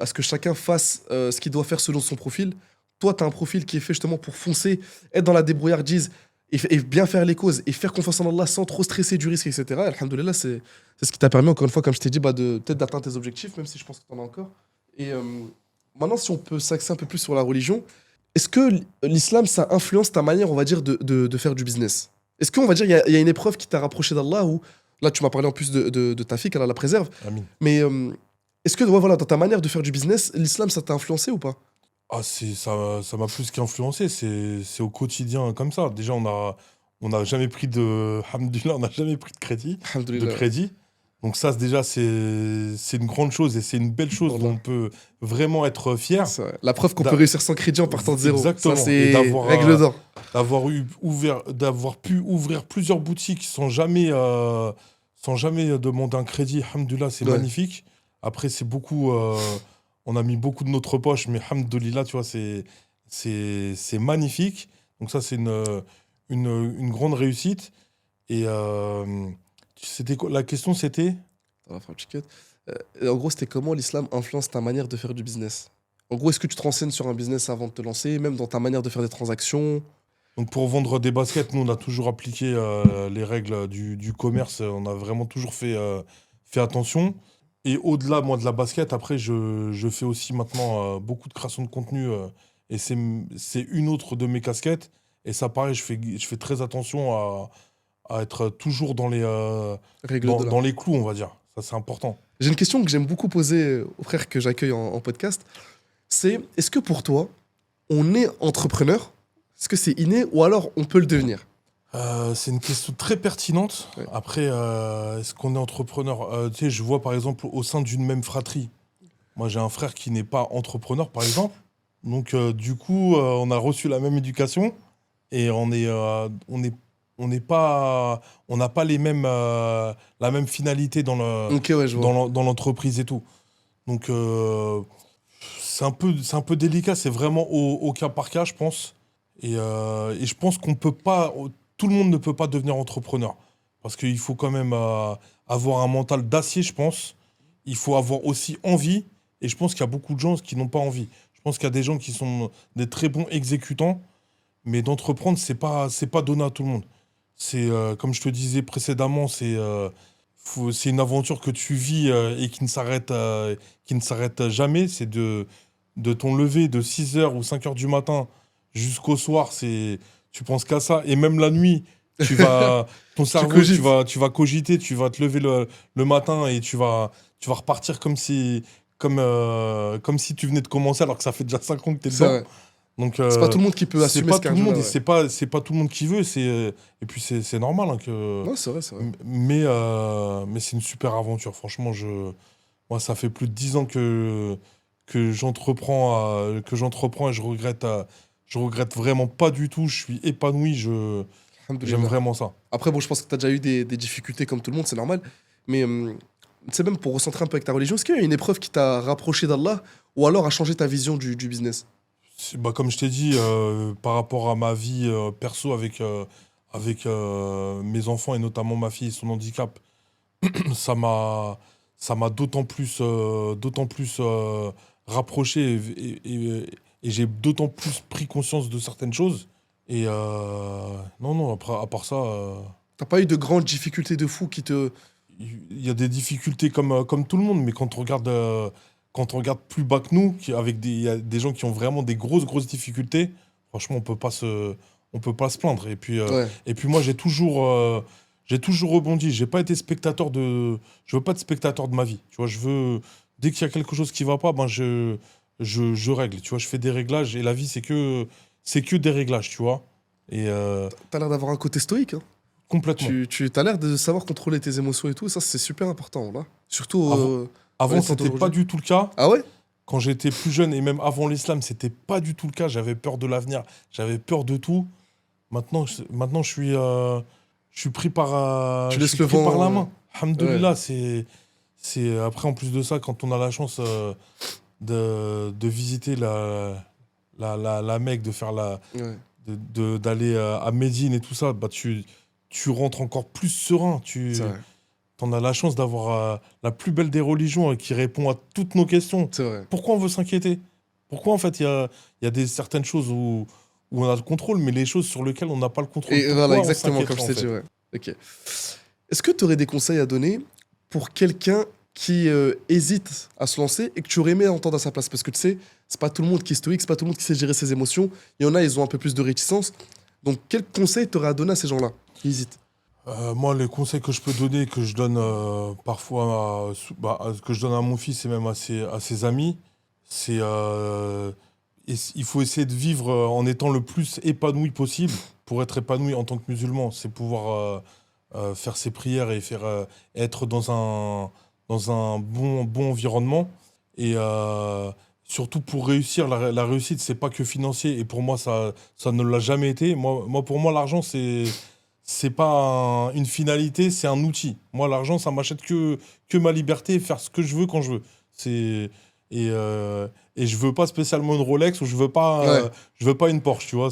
à ce que chacun fasse ce qu'il doit faire selon son profil. Toi, tu as un profil qui est fait justement pour foncer, être dans la débrouillardise et bien faire les causes et faire confiance en Allah sans trop stresser du risque, etc. Alhamdoulilah, c'est ce qui t'a permis, encore une fois, comme je t'ai dit, bah, peut-être d'atteindre tes objectifs, même si je pense que tu en as encore. Et maintenant, si on peut s'axer un peu plus sur la religion, est-ce que l'islam, ça influence ta manière, on va dire, de faire du business? Est-ce qu'on va dire, il y a une épreuve qui t'a rapproché d'Allah ou là, tu m'as parlé en plus de ta fille, qu'Allah la préserve, Amin. mais est-ce que ouais, voilà, dans ta manière de faire du business, l'islam, ça t'a influencé ou pas? Ah, ça m'a plus qu'influencé. C'est au quotidien comme ça. Déjà, on n'a jamais pris Alhamdoulilah, on n'a jamais pris de crédit. Alhamdoulilah. Donc ça, déjà, c'est une grande chose et c'est une belle chose dont Wallah. on peut vraiment être fier. C'est vrai. La preuve qu'on D'a- peut réussir sans crédit en partant de zéro. Exactement. Ça, Et c'est d'avoir, règle d'or. d'avoir pu ouvrir plusieurs boutiques sans jamais demander un crédit. Alhamdoulilah, c'est Ouais. magnifique. Après, c'est beaucoup. On a mis beaucoup de notre poche, mais alhamdoulilah, tu vois, c'est magnifique. Donc ça, c'est une grande réussite. Et la question, c'était. On va faire un petit cut. Et en gros, c'était comment l'islam influence ta manière de faire du business? En gros, est-ce que tu te renseignes sur un business avant de te lancer, même dans ta manière de faire des transactions? Donc pour vendre des baskets, nous, on a toujours appliqué les règles du commerce. On a vraiment toujours fait attention. Et au-delà, moi, de la basket, après, je fais aussi maintenant beaucoup de création de contenu. Et c'est une autre de mes casquettes. Et ça, pareil, je fais très attention à être toujours Règle de l'art. dans les clous, on va dire. Ça, c'est important. J'ai une question que j'aime beaucoup poser aux frères que j'accueille en podcast. C'est, est-ce que pour toi, on est entrepreneur? Est-ce que c'est inné ou alors on peut le devenir? C'est une question très pertinente. Ouais. Après, est-ce qu'on est entrepreneur? Tu sais, je vois par exemple au sein d'une même fratrie. Moi, j'ai un frère qui n'est pas entrepreneur, par exemple. Donc, du coup, on a reçu la même éducation et on n'est pas, on n'a pas la même finalité Ok, ouais, je vois. dans l'entreprise et tout. Donc, c'est un peu délicat. C'est vraiment au cas par cas, je pense. Et je pense qu'on peut pas, tout le monde ne peut pas devenir entrepreneur. Parce qu'il faut quand même avoir un mental d'acier, je pense. Il faut avoir aussi envie. Et je pense qu'il y a beaucoup de gens qui n'ont pas envie. Je pense qu'il y a des gens qui sont des très bons exécutants. Mais d'entreprendre, c'est pas donné à tout le monde. Comme je te disais précédemment, c'est une aventure que tu vis et qui ne s'arrête jamais. C'est de ton lever de 6 h ou 5 h du matin jusqu'au soir. Tu penses qu'à ça. Et même la nuit, ton Tu cerveau, cogites. tu vas cogiter, tu vas te lever le matin et tu vas repartir comme si tu venais de commencer alors que ça fait déjà 5 ans que tu es C'est dedans. vrai. Donc, C'est pas tout le monde qui peut c'est assumer pas ce tout le monde cardio-là, et ouais. c'est pas tout le monde qui veut. Et puis, c'est normal, hein, que. Non, c'est vrai, c'est vrai. Mais c'est une super aventure. Franchement, moi, ça fait plus de 10 ans que j'entreprends et je regrette vraiment pas du tout. Je suis épanoui. J'aime Alhamdoulilah. vraiment ça. Après, bon, je pense que tu as déjà eu des difficultés comme tout le monde, c'est normal. Mais tu sais, même pour recentrer un peu avec ta religion, est-ce qu'il y a une épreuve qui t'a rapproché d'Allah ou alors a changé ta vision du business? Bah, comme je t'ai dit, par rapport à ma vie perso avec mes enfants et notamment ma fille et son handicap, ça m'a, ça m'a d'autant plus rapproché et j'ai d'autant plus pris conscience de certaines choses. Et non, non, après, à part ça, T'as pas eu de grandes difficultés de fou qui te. il y a des difficultés comme tout le monde, mais quand on regarde plus bas que nous, il y a des gens qui ont vraiment des grosses difficultés, franchement, on peut pas se plaindre. Ouais, Et puis moi, j'ai toujours rebondi. Je veux pas de spectateur de ma vie. Tu vois, dès qu'il y a quelque chose qui va pas, ben je règle. Tu vois, je fais des réglages et la vie, c'est que des réglages, tu vois. Et t'as l'air d'avoir un côté stoïque, hein. complètement. Tu as l'air de savoir contrôler tes émotions et tout, et ça c'est super important là. Surtout Avant, dans avant les temps c'était pas d'aujourd'hui. du tout le cas. Ah ouais? Quand j'étais plus jeune et même avant l'islam, c'était pas du tout le cas. J'avais peur de l'avenir, j'avais peur de tout. Maintenant je suis pris Tu je suis laisses le pris par la vent. main. Ouais, Alhamdoulilah, après, en plus de ça, quand on a la chance de visiter la Mecque, de faire ouais, d'aller à Médine et tout ça, bah, tu rentres encore plus serein. c'est vrai. T'en as la chance d'avoir la plus belle des religions qui répond à toutes nos questions. C'est vrai. Pourquoi on veut s'inquiéter? Pourquoi en fait il y a certaines choses où on a le contrôle, mais les choses sur lesquelles on n'a pas le contrôle? Et voilà, Pourquoi on exactement comme s'inquiéterait je en t'ai dit, fait? ouais. Ok. Est-ce que tu aurais des conseils à donner pour quelqu'un qui hésite à se lancer et que tu aurais aimé entendre à sa place? Parce que tu sais, c'est pas tout le monde qui est stoïque, c'est pas tout le monde qui sait gérer ses émotions. Il y en a, ils ont un peu plus de réticence. Donc, quel conseil t'aurais à donner à ces gens-là qui hésitent? Moi, les conseils que je peux donner, que je donne parfois que je donne à mon fils et même à ses amis, c'est il faut essayer de vivre en étant le plus épanoui possible. Pour être épanoui en tant que musulman, c'est pouvoir faire ses prières et être dans un bon environnement. Et surtout pour réussir, la réussite, c'est pas que financier. Et pour moi, ça ne l'a jamais été. Pour moi, l'argent, c'est pas une finalité, c'est un outil. Moi, l'argent, ça m'achète que ma liberté, faire ce que je veux quand je veux. C'est, et je veux pas spécialement une Rolex ou Ouais, je veux pas une Porsche, tu vois.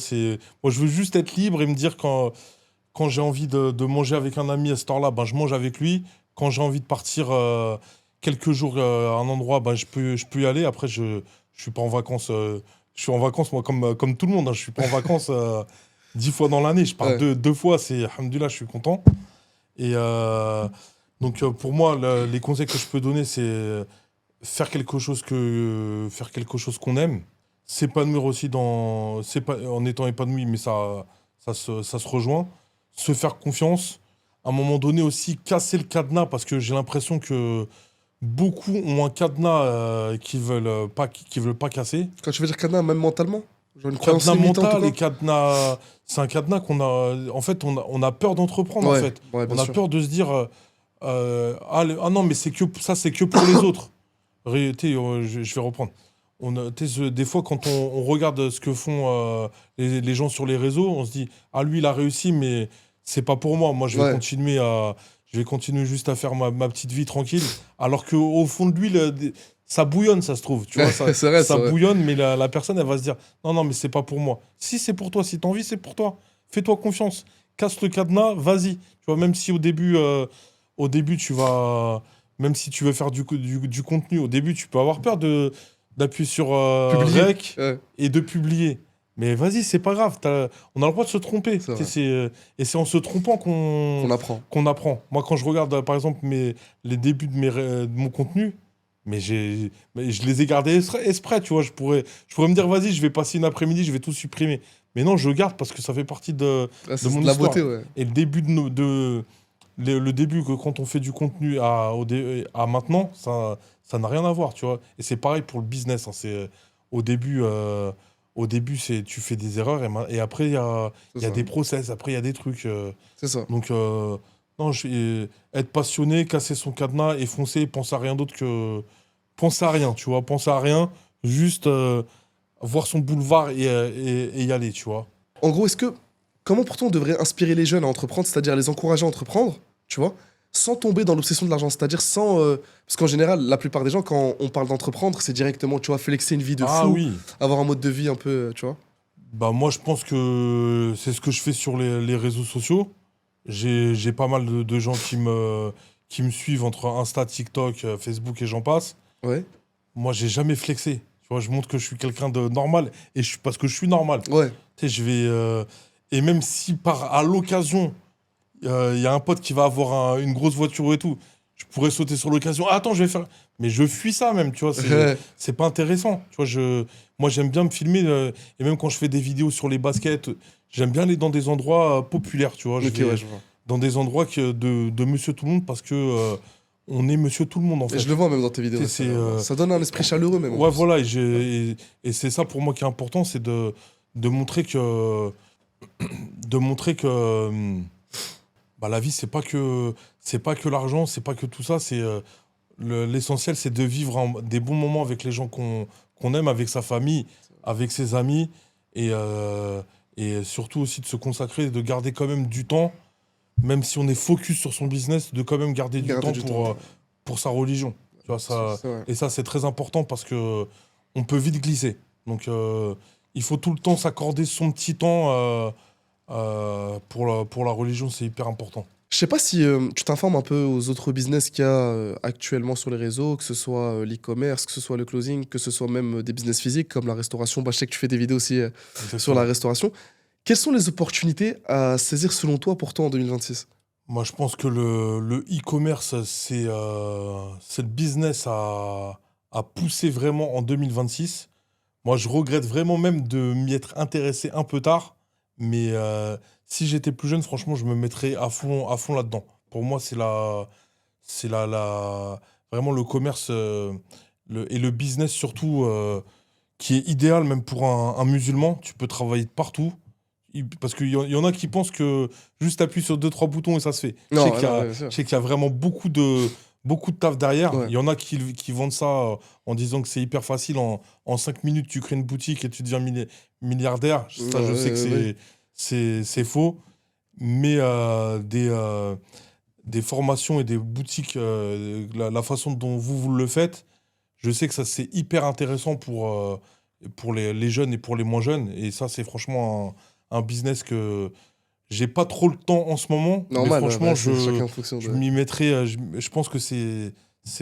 Moi, je veux juste être libre et me dire quand j'ai envie de manger avec un ami à cette heure-là, ben, je mange avec lui. Quand j'ai envie de partir quelques jours à un endroit, ben, je peux y aller. Après, je suis pas en vacances. Je suis en vacances, moi, comme tout le monde, hein. Je suis pas en vacances 10 fois dans l'année. Je pars ouais. deux fois. Alhamdoulilah, je suis content. Et donc, pour moi, les conseils que je peux donner, c'est faire quelque chose qu'on aime, s'épanouir aussi en étant épanoui, mais ça se rejoint, se faire confiance, à un moment donné aussi casser le cadenas, parce que j'ai l'impression que beaucoup ont un cadenas qui veulent pas casser. Quand tu veux dire cadenas, même mentalement? Genre une croyance Cadenas limitante ou mental quoi? et c'est un cadenas qu'on a, en fait, on a peur d'entreprendre, en Ouais, fait. ouais, bien On a sûr. peur de se dire, ah non, mais c'est que pour les autres. Je vais reprendre. Des fois, quand on regarde ce que font les gens sur les réseaux, on se dit, ah lui, il a réussi, mais c'est pas pour moi. Moi, Ouais, je vais continuer juste à faire ma petite vie tranquille. Alors qu'au fond de lui, ça bouillonne, ça se trouve. Tu vois, c'est vrai, c'est ça vrai. bouillonne, mais la personne, elle va se dire, non, non, mais c'est pas pour moi. Si c'est pour toi, si t'as envie, c'est pour toi. Fais-toi confiance. Casse le cadenas, vas-y. Tu vois, même si au début, même si tu veux faire du contenu, au début, tu peux avoir peur d'appuyer sur Publier. Rec Ouais, et de publier. Mais vas-y, c'est pas grave. On a le droit de se tromper. C'est Tu sais, vrai. et c'est en se trompant On apprend. qu'on apprend. Moi, quand je regarde, par exemple, les débuts de mon contenu, mais je les ai gardés exprès, tu vois. Je pourrais me dire, vas-y, je vais passer une après-midi, je vais tout supprimer. Mais non, je garde parce que ça fait partie Ouais, de c'est mon de la beauté, histoire. ouais. Et le début le début que quand on fait du contenu à maintenant, ça n'a rien à voir, tu vois. Et c'est pareil pour le business, hein. Au début, euh, au début tu fais des erreurs et après, C'est il y a ça. des process, après, il y a des trucs. C'est ça. Donc, non, être passionné, casser son cadenas et foncer, penser à rien d'autre que. Penser à rien, tu vois. Penser à rien, juste voir son boulevard et y aller, tu vois. En gros, comment pourtant on devrait inspirer les jeunes à entreprendre, c'est-à-dire les encourager à entreprendre, tu vois, sans tomber dans l'obsession de l'argent, c'est-à-dire sans... parce qu'en général, la plupart des gens, quand on parle d'entreprendre, c'est directement, tu vois, flexer une vie de Ah fou, oui. avoir un mode de vie un peu, tu vois. Bah moi je pense que c'est ce que je fais sur les réseaux sociaux. J'ai pas mal de gens qui me suivent entre Insta, TikTok, Facebook et j'en passe. Ouais. Moi j'ai jamais flexé. Tu vois, je montre que je suis quelqu'un de normal parce que je suis normal. Ouais. Tu sais, et même si à l'occasion, il y a un pote qui va avoir une grosse voiture et tout, je pourrais sauter sur l'occasion. Ah, attends, je vais faire. Mais je fuis ça même, tu vois, c'est pas intéressant. Tu vois, moi j'aime bien me filmer, et même quand je fais des vidéos sur les baskets, j'aime bien aller dans des endroits populaires, tu vois. Je Ok, ouais, vais je vois. dans des endroits de Monsieur Tout le Monde parce que on est Monsieur Tout le Monde en Et je fait. le vois même dans tes vidéos, Tu ouais, sais, ça donne un esprit chaleureux même en ouais, plus. voilà, et c'est ça pour moi qui est important, c'est de montrer que bah, la vie, c'est pas que l'argent, c'est pas que tout ça, l'essentiel, c'est de vivre des bons moments avec les gens qu'on aime, avec sa famille, avec ses amis, et, euh, et surtout aussi de se consacrer, de garder quand même du temps, même si on est focus sur son business, de quand même garder du Garder temps du temps. pour sa religion. Tu vois, C'est vrai. et ça, c'est très important parce que on peut vite glisser. Donc, il faut tout le temps s'accorder son petit temps pour la religion, c'est hyper important. Je sais pas si tu t'informes un peu aux autres business qu'il y a actuellement sur les réseaux, que ce soit l'e-commerce, que ce soit le closing, que ce soit même des business physiques comme la restauration. Bah, je sais que tu fais des vidéos aussi sur la Exactement. restauration. Quelles sont les opportunités à saisir selon toi pour toi en 2026? Moi, je pense que le e-commerce, c'est le business à pousser vraiment en 2026. Moi, je regrette vraiment même de m'y être intéressé un peu tard. Mais si j'étais plus jeune, franchement, je me mettrais à fond là-dedans. Pour moi, vraiment le commerce et le business surtout qui est idéal même pour un musulman. Tu peux travailler de partout. Parce qu'il y en a qui pensent que juste appuyer sur deux, trois boutons et ça se fait. Non, ouais, non, ouais, bien sûr. Je sais qu'il y a vraiment beaucoup de taf derrière. Ouais. Il y en a qui vendent ça en disant que c'est hyper facile. En 5 minutes, tu crées une boutique et tu deviens milliardaire. Ça, Ouais, je sais que ouais, ouais. c'est faux. Mais des formations et des boutiques, la façon dont vous le faites, je sais que ça, c'est hyper intéressant pour les jeunes et pour les moins jeunes. Et ça, c'est franchement un business que j'ai pas trop le temps en ce moment. Mais Normal, ouais, franchement, bah, c'est chacun en fonction je de. m'y mettrai. Je pense que c'est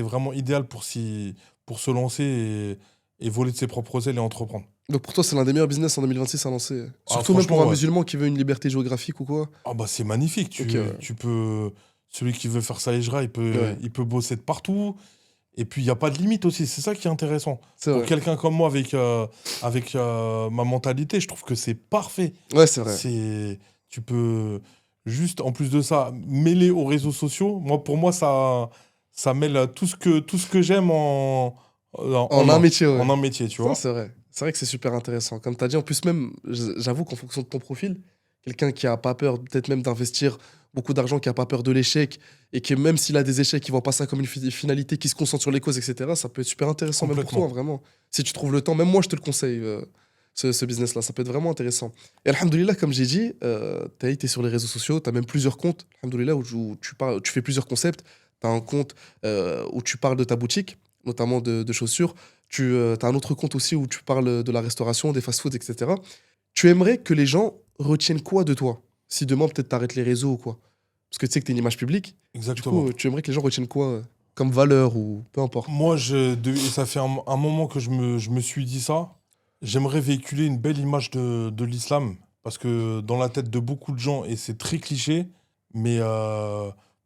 vraiment idéal pour se lancer et voler de ses propres ailes et entreprendre. Donc pour toi, c'est l'un des meilleurs business en 2026 à lancer. Ah, Surtout même pour franchement, un ouais. musulman qui veut une liberté géographique ou quoi. Ah bah c'est magnifique. Ok, ouais. Tu peux. Celui qui veut faire sa hijra, Ouais, il peut bosser de partout. Et puis, il n'y a pas de limite aussi. C'est ça qui est intéressant. c'est Pour vrai. quelqu'un comme moi, avec ma mentalité, je trouve que c'est parfait. Ouais, c'est vrai. Tu peux juste, en plus de ça, mêler aux réseaux sociaux. Pour moi, ça mêle tout ce que j'aime En un métier, ouais. en un métier, tu Non, vois. c'est vrai. C'est vrai que c'est super intéressant. Comme tu as dit, en plus, même, j'avoue qu'en fonction de ton profil, quelqu'un qui a pas peur, peut-être même d'investir beaucoup d'argent, qui a pas peur de l'échec, et qui, même s'il a des échecs, qui voit pas ça comme une finalité, qui se concentre sur les causes, etc., ça peut être super intéressant, même pour toi, Complètement. vraiment. Si tu trouves le temps, même moi, je te le conseille, ce business-là. Ça peut être vraiment intéressant. Et Alhamdoulilah, comme j'ai dit, tu as été sur les réseaux sociaux, tu as même plusieurs comptes, Alhamdoulilah, où tu parles, tu fais plusieurs concepts. Tu as un compte où tu parles de ta boutique, notamment de chaussures. Tu as un autre compte aussi où tu parles de la restauration, des fast-foods, etc. Tu aimerais que les gens retiennent quoi de toi? Si demain, peut-être, t'arrêtes les réseaux ou quoi? Parce que tu sais que t'es une image publique. Du coup, Exactement. tu aimerais que les gens retiennent quoi comme valeur ou peu importe. Ça fait un moment que je me suis dit ça. J'aimerais véhiculer une belle image de l'islam, parce que dans la tête de beaucoup de gens, et c'est très cliché, mais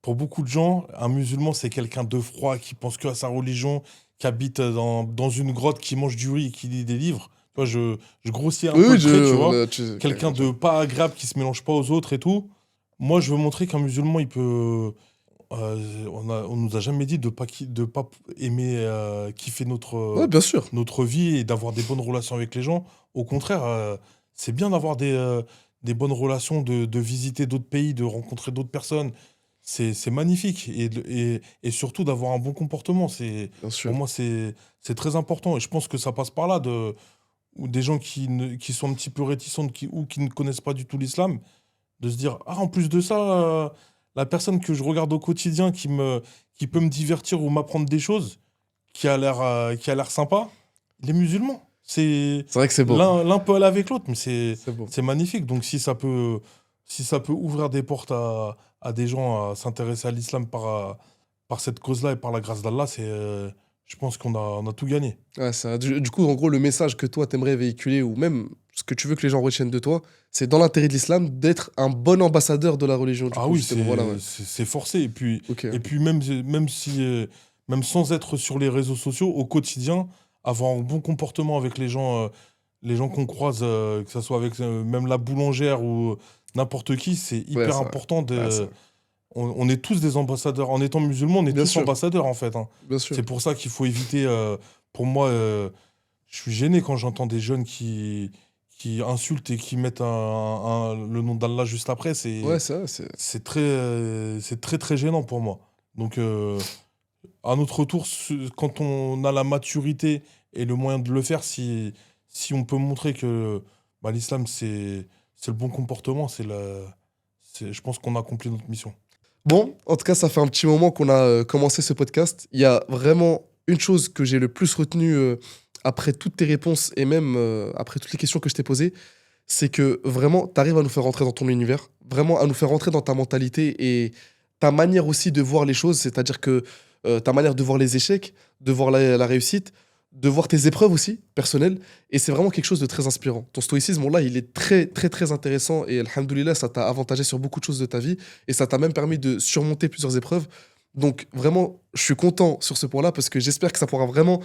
pour beaucoup de gens, un musulman, c'est quelqu'un de froid, qui pense que à sa religion, qui habite dans une grotte, qui mange du riz, qui lit des livres. Tu vois, je grossis un Oui, peu oui, le trait, tu vois. carrément, Quelqu'un tu vois. de pas agréable, qui se mélange pas aux autres et tout. Moi, je veux montrer qu'un musulman, il peut... on nous a jamais dit de pas aimer, kiffer Ouais, bien sûr. notre vie et d'avoir des bonnes relations avec les gens. Au contraire, c'est bien d'avoir des bonnes relations, de visiter d'autres pays, de rencontrer d'autres personnes. C'est magnifique. Et surtout d'avoir un bon comportement. Bien Pour sûr. moi, c'est très important. Et je pense que ça passe par là, ou des gens qui sont un petit peu réticents ou qui ne connaissent pas du tout l'islam, de se dire, ah, en plus de ça, la personne que je regarde au quotidien qui peut me divertir ou m'apprendre des choses, qui a l'air sympa, les musulmans. C'est vrai que c'est beau. L'un peut aller avec l'autre, mais C'est beau. c'est magnifique. Donc si ça peut ouvrir des portes à des gens à s'intéresser à l'islam par cette cause-là et par la grâce d'Allah, je pense on a tout gagné. Ouais, du coup, en gros, le message que toi, t'aimerais véhiculer, ou même ce que tu veux que les gens retiennent de toi, c'est dans l'intérêt de l'islam d'être un bon ambassadeur de la religion, du Ah coup, oui, justement. Voilà, ouais. c'est forcé. Ok. Et puis même sans être sur les réseaux sociaux, au quotidien, avoir un bon comportement avec les gens qu'on croise, que ce soit avec même la boulangère ou n'importe qui, c'est Ouais, hyper ça. important Ouais, ça. on est tous des ambassadeurs. En étant musulmans, on est Bien tous sûr. ambassadeurs, en fait, hein. Bien sûr. C'est pour ça qu'il faut éviter. Pour moi, je suis gêné quand j'entends des jeunes qui insultent et qui mettent le nom d'Allah juste après. Ouais, c'est vrai. C'est très, très gênant pour moi. Donc, à notre tour, quand on a la maturité et le moyen de le faire, si on peut montrer que bah, l'islam, c'est le bon comportement, je pense qu'on a accompli notre mission. Bon, en tout cas, ça fait un petit moment qu'on a commencé ce podcast. Il y a vraiment une chose que j'ai le plus retenue après toutes tes réponses et même après toutes les questions que je t'ai posées, c'est que vraiment, tu arrives à nous faire rentrer dans ton univers, vraiment à nous faire rentrer dans ta mentalité et ta manière aussi de voir les choses, c'est-à-dire que ta manière de voir les échecs, de voir la réussite, de voir tes épreuves aussi, personnelles, et c'est vraiment quelque chose de très inspirant. Ton stoïcisme, là, il est très, très, très intéressant, et alhamdoulilah, ça t'a avantagé sur beaucoup de choses de ta vie, et ça t'a même permis de surmonter plusieurs épreuves. Donc, vraiment, je suis content sur ce point-là, parce que j'espère que ça pourra vraiment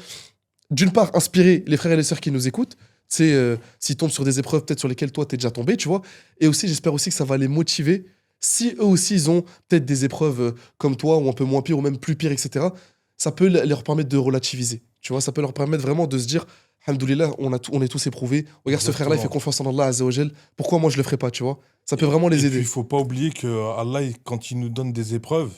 d'une part, inspirer les frères et les sœurs qui nous écoutent, c'est s'ils tombent sur des épreuves peut-être sur lesquelles toi, t'es déjà tombé, tu vois. Et aussi, j'espère aussi que ça va les motiver. Si eux aussi, ils ont peut-être des épreuves comme toi, ou un peu moins pire, ou même plus pire, etc., ça peut leur permettre de relativiser. Tu vois, ça peut leur permettre vraiment de se dire, Alhamdoulilah, on est tous éprouvés. Regarde, ce frère-là, il fait Exactement. confiance en Allah, Azzawajal. Pourquoi moi, je le ferais pas, tu vois. Ça peut vraiment Et les puis, il aider. faut pas oublier que Allah, quand il nous donne des épreuves,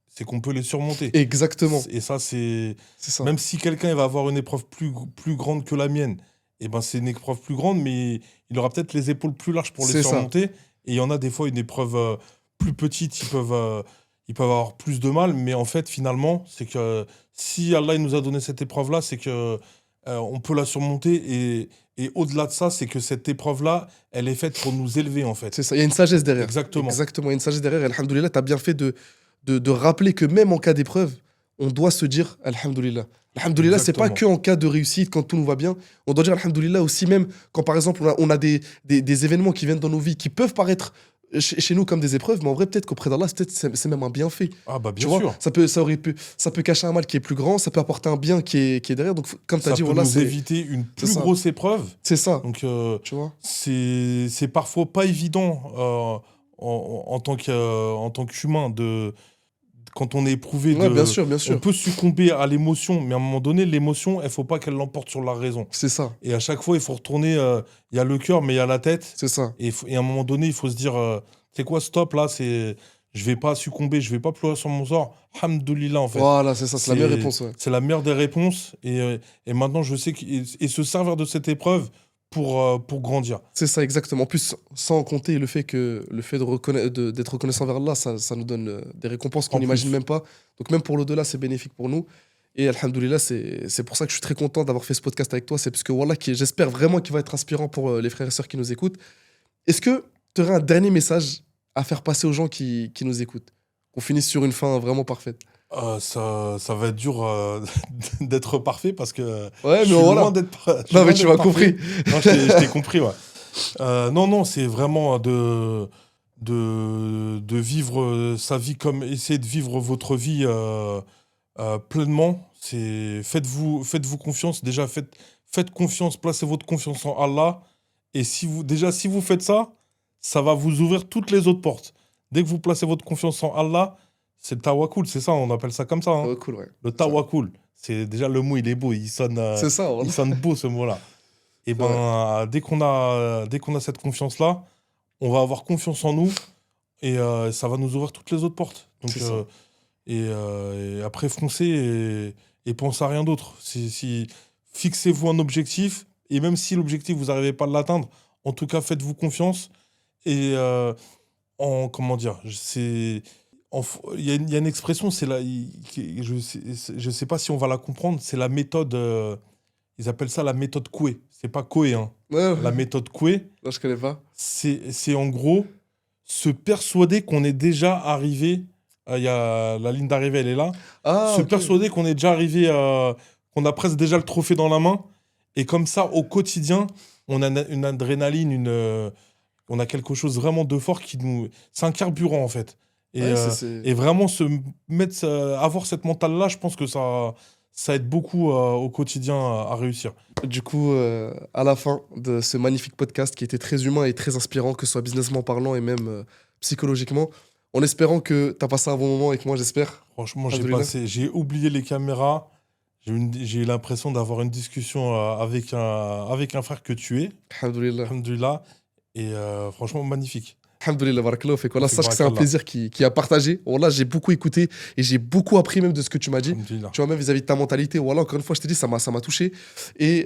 c'est qu'on peut les surmonter. Exactement. Et ça, C'est ça. même si quelqu'un il va avoir une épreuve plus grande que la mienne, et ben c'est une épreuve plus grande, mais il aura peut-être les épaules plus larges pour les C'est ça. surmonter. Et il y en a des fois une épreuve plus petite, ils peuvent avoir plus de mal, mais en fait, finalement, c'est que si Allah il nous a donné cette épreuve-là, c'est que on peut la surmonter. Et au-delà de ça, c'est que cette épreuve-là, elle est faite pour nous élever, en C'est fait. ça. Il y a une sagesse derrière. Exactement. Exactement. Il y a une sagesse derrière. Et alhamdoulilah, tu as bien fait de rappeler que même en cas d'épreuve, on doit se dire Alhamdulillah. Alhamdulillah, c'est pas que Exactement. en cas de réussite, quand tout nous va bien. On doit dire Alhamdulillah aussi, même quand par exemple on a des événements qui viennent dans nos vies qui peuvent paraître chez nous comme des épreuves, mais en vrai, peut-être qu'auprès d'Allah, c'est même un bienfait. Ah bah Tu bien vois, sûr. ça peut cacher un mal qui est plus grand, ça peut apporter un bien qui est derrière. Donc, comme tu as Ça dit, peut voilà, nous éviter une c'est plus ça. grosse épreuve. C'est ça. Donc, Tu vois. c'est parfois pas évident en tant qu'humain quand on est éprouvé Ouais, bien on sûr. peut succomber à l'émotion, mais à un moment donné, l'émotion, il faut pas qu'elle l'emporte sur la raison. C'est ça. Et à chaque fois, il faut retourner. Il y a le cœur, mais il y a la tête. C'est ça. Et à un moment donné, il faut se dire, c'est quoi, stop là, je vais pas succomber, je vais pas pleurer sur mon sort. Alhamdoulilah, en fait. Voilà, c'est ça. C'est la meilleure réponse. Ouais. C'est la meilleure des réponses. Et maintenant, je sais et se servir de cette épreuve pour grandir. C'est ça, exactement. En plus, sans compter le fait d'être reconnaissant vers Allah, ça nous donne des récompenses qu'on En n'imagine plus, même pas. Donc même pour l'au-delà, c'est bénéfique pour nous. Et alhamdoulilah, c'est pour ça que je suis très content d'avoir fait ce podcast avec toi. C'est parce que voilà, j'espère vraiment qu'il va être inspirant pour les frères et sœurs qui nous écoutent. Est-ce que tu aurais un dernier message à faire passer aux gens qui nous écoutent? Qu'on finisse sur une fin vraiment parfaite. Ça va être dur d'être parfait parce que Ouais, je mais suis voilà. loin d'être Non, mais tu m'as parfait. compris. Non, je t'ai compris, ouais. Non, c'est vraiment de vivre sa vie comme essayer de vivre votre vie pleinement. Faites-vous confiance. Déjà, faites confiance, placez votre confiance en Allah. Et si vous faites ça, ça va vous ouvrir toutes les autres portes. Dès que vous placez votre confiance en Allah, c'est le tawakkul, c'est ça, on appelle ça comme ça, hein. Ouais, cool, ouais. Le C'est ça. tawakkul. C'est déjà le mot, il est beau, C'est ça, voilà. il sonne beau ce mot-là. Et C'est vrai. ben, dès qu'on a cette confiance-là, on va avoir confiance en nous et ça va nous ouvrir toutes les autres portes. Donc, C'est ça. et après, foncez et pensez à rien d'autre. Fixez-vous un objectif et même si l'objectif, vous n'arrivez pas à l'atteindre, en tout cas, faites-vous confiance et comment dire, il y a une expression, je sais pas si on va la comprendre, c'est la méthode, ils appellent ça la méthode Coué. C'est pas Coué, hein. Ouais, La ouais. méthode Coué, Non, je connais pas. c'est en gros se persuader qu'on est déjà arrivé. La ligne d'arrivée, elle est là. Ah, Se ok. persuader qu'on est déjà arrivé, qu'on a presque déjà le trophée dans la main. Et comme ça, au quotidien, on a une adrénaline, on a quelque chose vraiment de fort qui nous. C'est un carburant, en fait. Ouais, c'est... Et vraiment avoir cette mentale-là, je pense que ça aide beaucoup au quotidien à réussir. Du coup, à la fin de ce magnifique podcast qui était très humain et très inspirant, que ce soit businessment parlant et même psychologiquement, en espérant que tu as passé un bon moment avec moi, j'espère. Franchement, Alhamdoulilah. j'ai oublié les caméras. J'ai eu l'impression d'avoir une discussion avec un frère que tu es, Alhamdoulilah. alhamdoulilah, et franchement magnifique. Alhamdoulilah, barakallahu fik. Voilà, Fik sache que c'est un barakallah. plaisir qui a partagé. Voilà, j'ai beaucoup écouté et j'ai beaucoup appris même de ce que tu m'as dit. Alhamdoulilah. Tu vois, même vis-à-vis de ta mentalité. Voilà, encore une fois, je t'ai dit, ça m'a touché. Et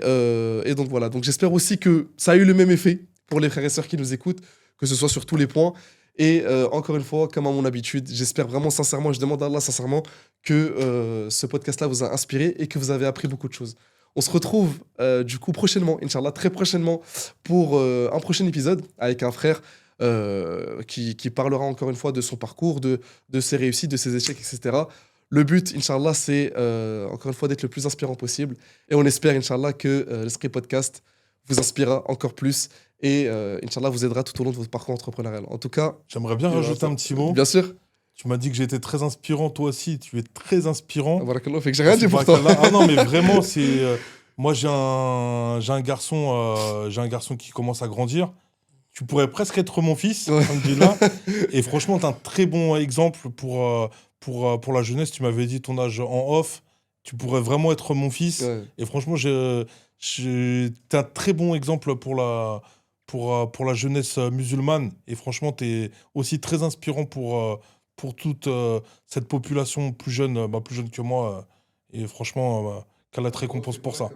donc voilà. Donc j'espère aussi que ça a eu le même effet pour les frères et sœurs qui nous écoutent, que ce soit sur tous les points. Et encore une fois, comme à mon habitude, j'espère vraiment sincèrement, je demande à Allah sincèrement que ce podcast-là vous a inspiré et que vous avez appris beaucoup de choses. On se retrouve du coup prochainement, Inch'Allah, très prochainement pour un prochain épisode avec un frère qui parlera encore une fois de son parcours, de ses réussites, de ses échecs, etc. Le but, Inch'Allah, c'est encore une fois d'être le plus inspirant possible. Et on espère, Inch'Allah, que l'Esprit Podcast vous inspirera encore plus et Inch'Allah vous aidera tout au long de votre parcours entrepreneurial. En tout cas, J'aimerais bien rajouter un petit mot. bien sûr, Tu m'as dit que j'étais très inspirant, toi aussi, tu es très inspirant. barakallah, fait que j'ai rien dit pour toi. Barakallah. Ah non, mais vraiment, moi, j'ai un garçon qui commence à grandir. Tu pourrais presque être mon fils, Ouais. alhamdoulilah. Et franchement, tu es un très bon exemple pour la jeunesse. Tu m'avais dit ton âge en off. Tu pourrais vraiment être mon fils. Ouais. Et franchement, t'es un très bon exemple pour la jeunesse musulmane. Et franchement, tu es aussi très inspirant pour toute cette population plus jeune que moi. Et franchement, qu'Allah te récompense pour ça.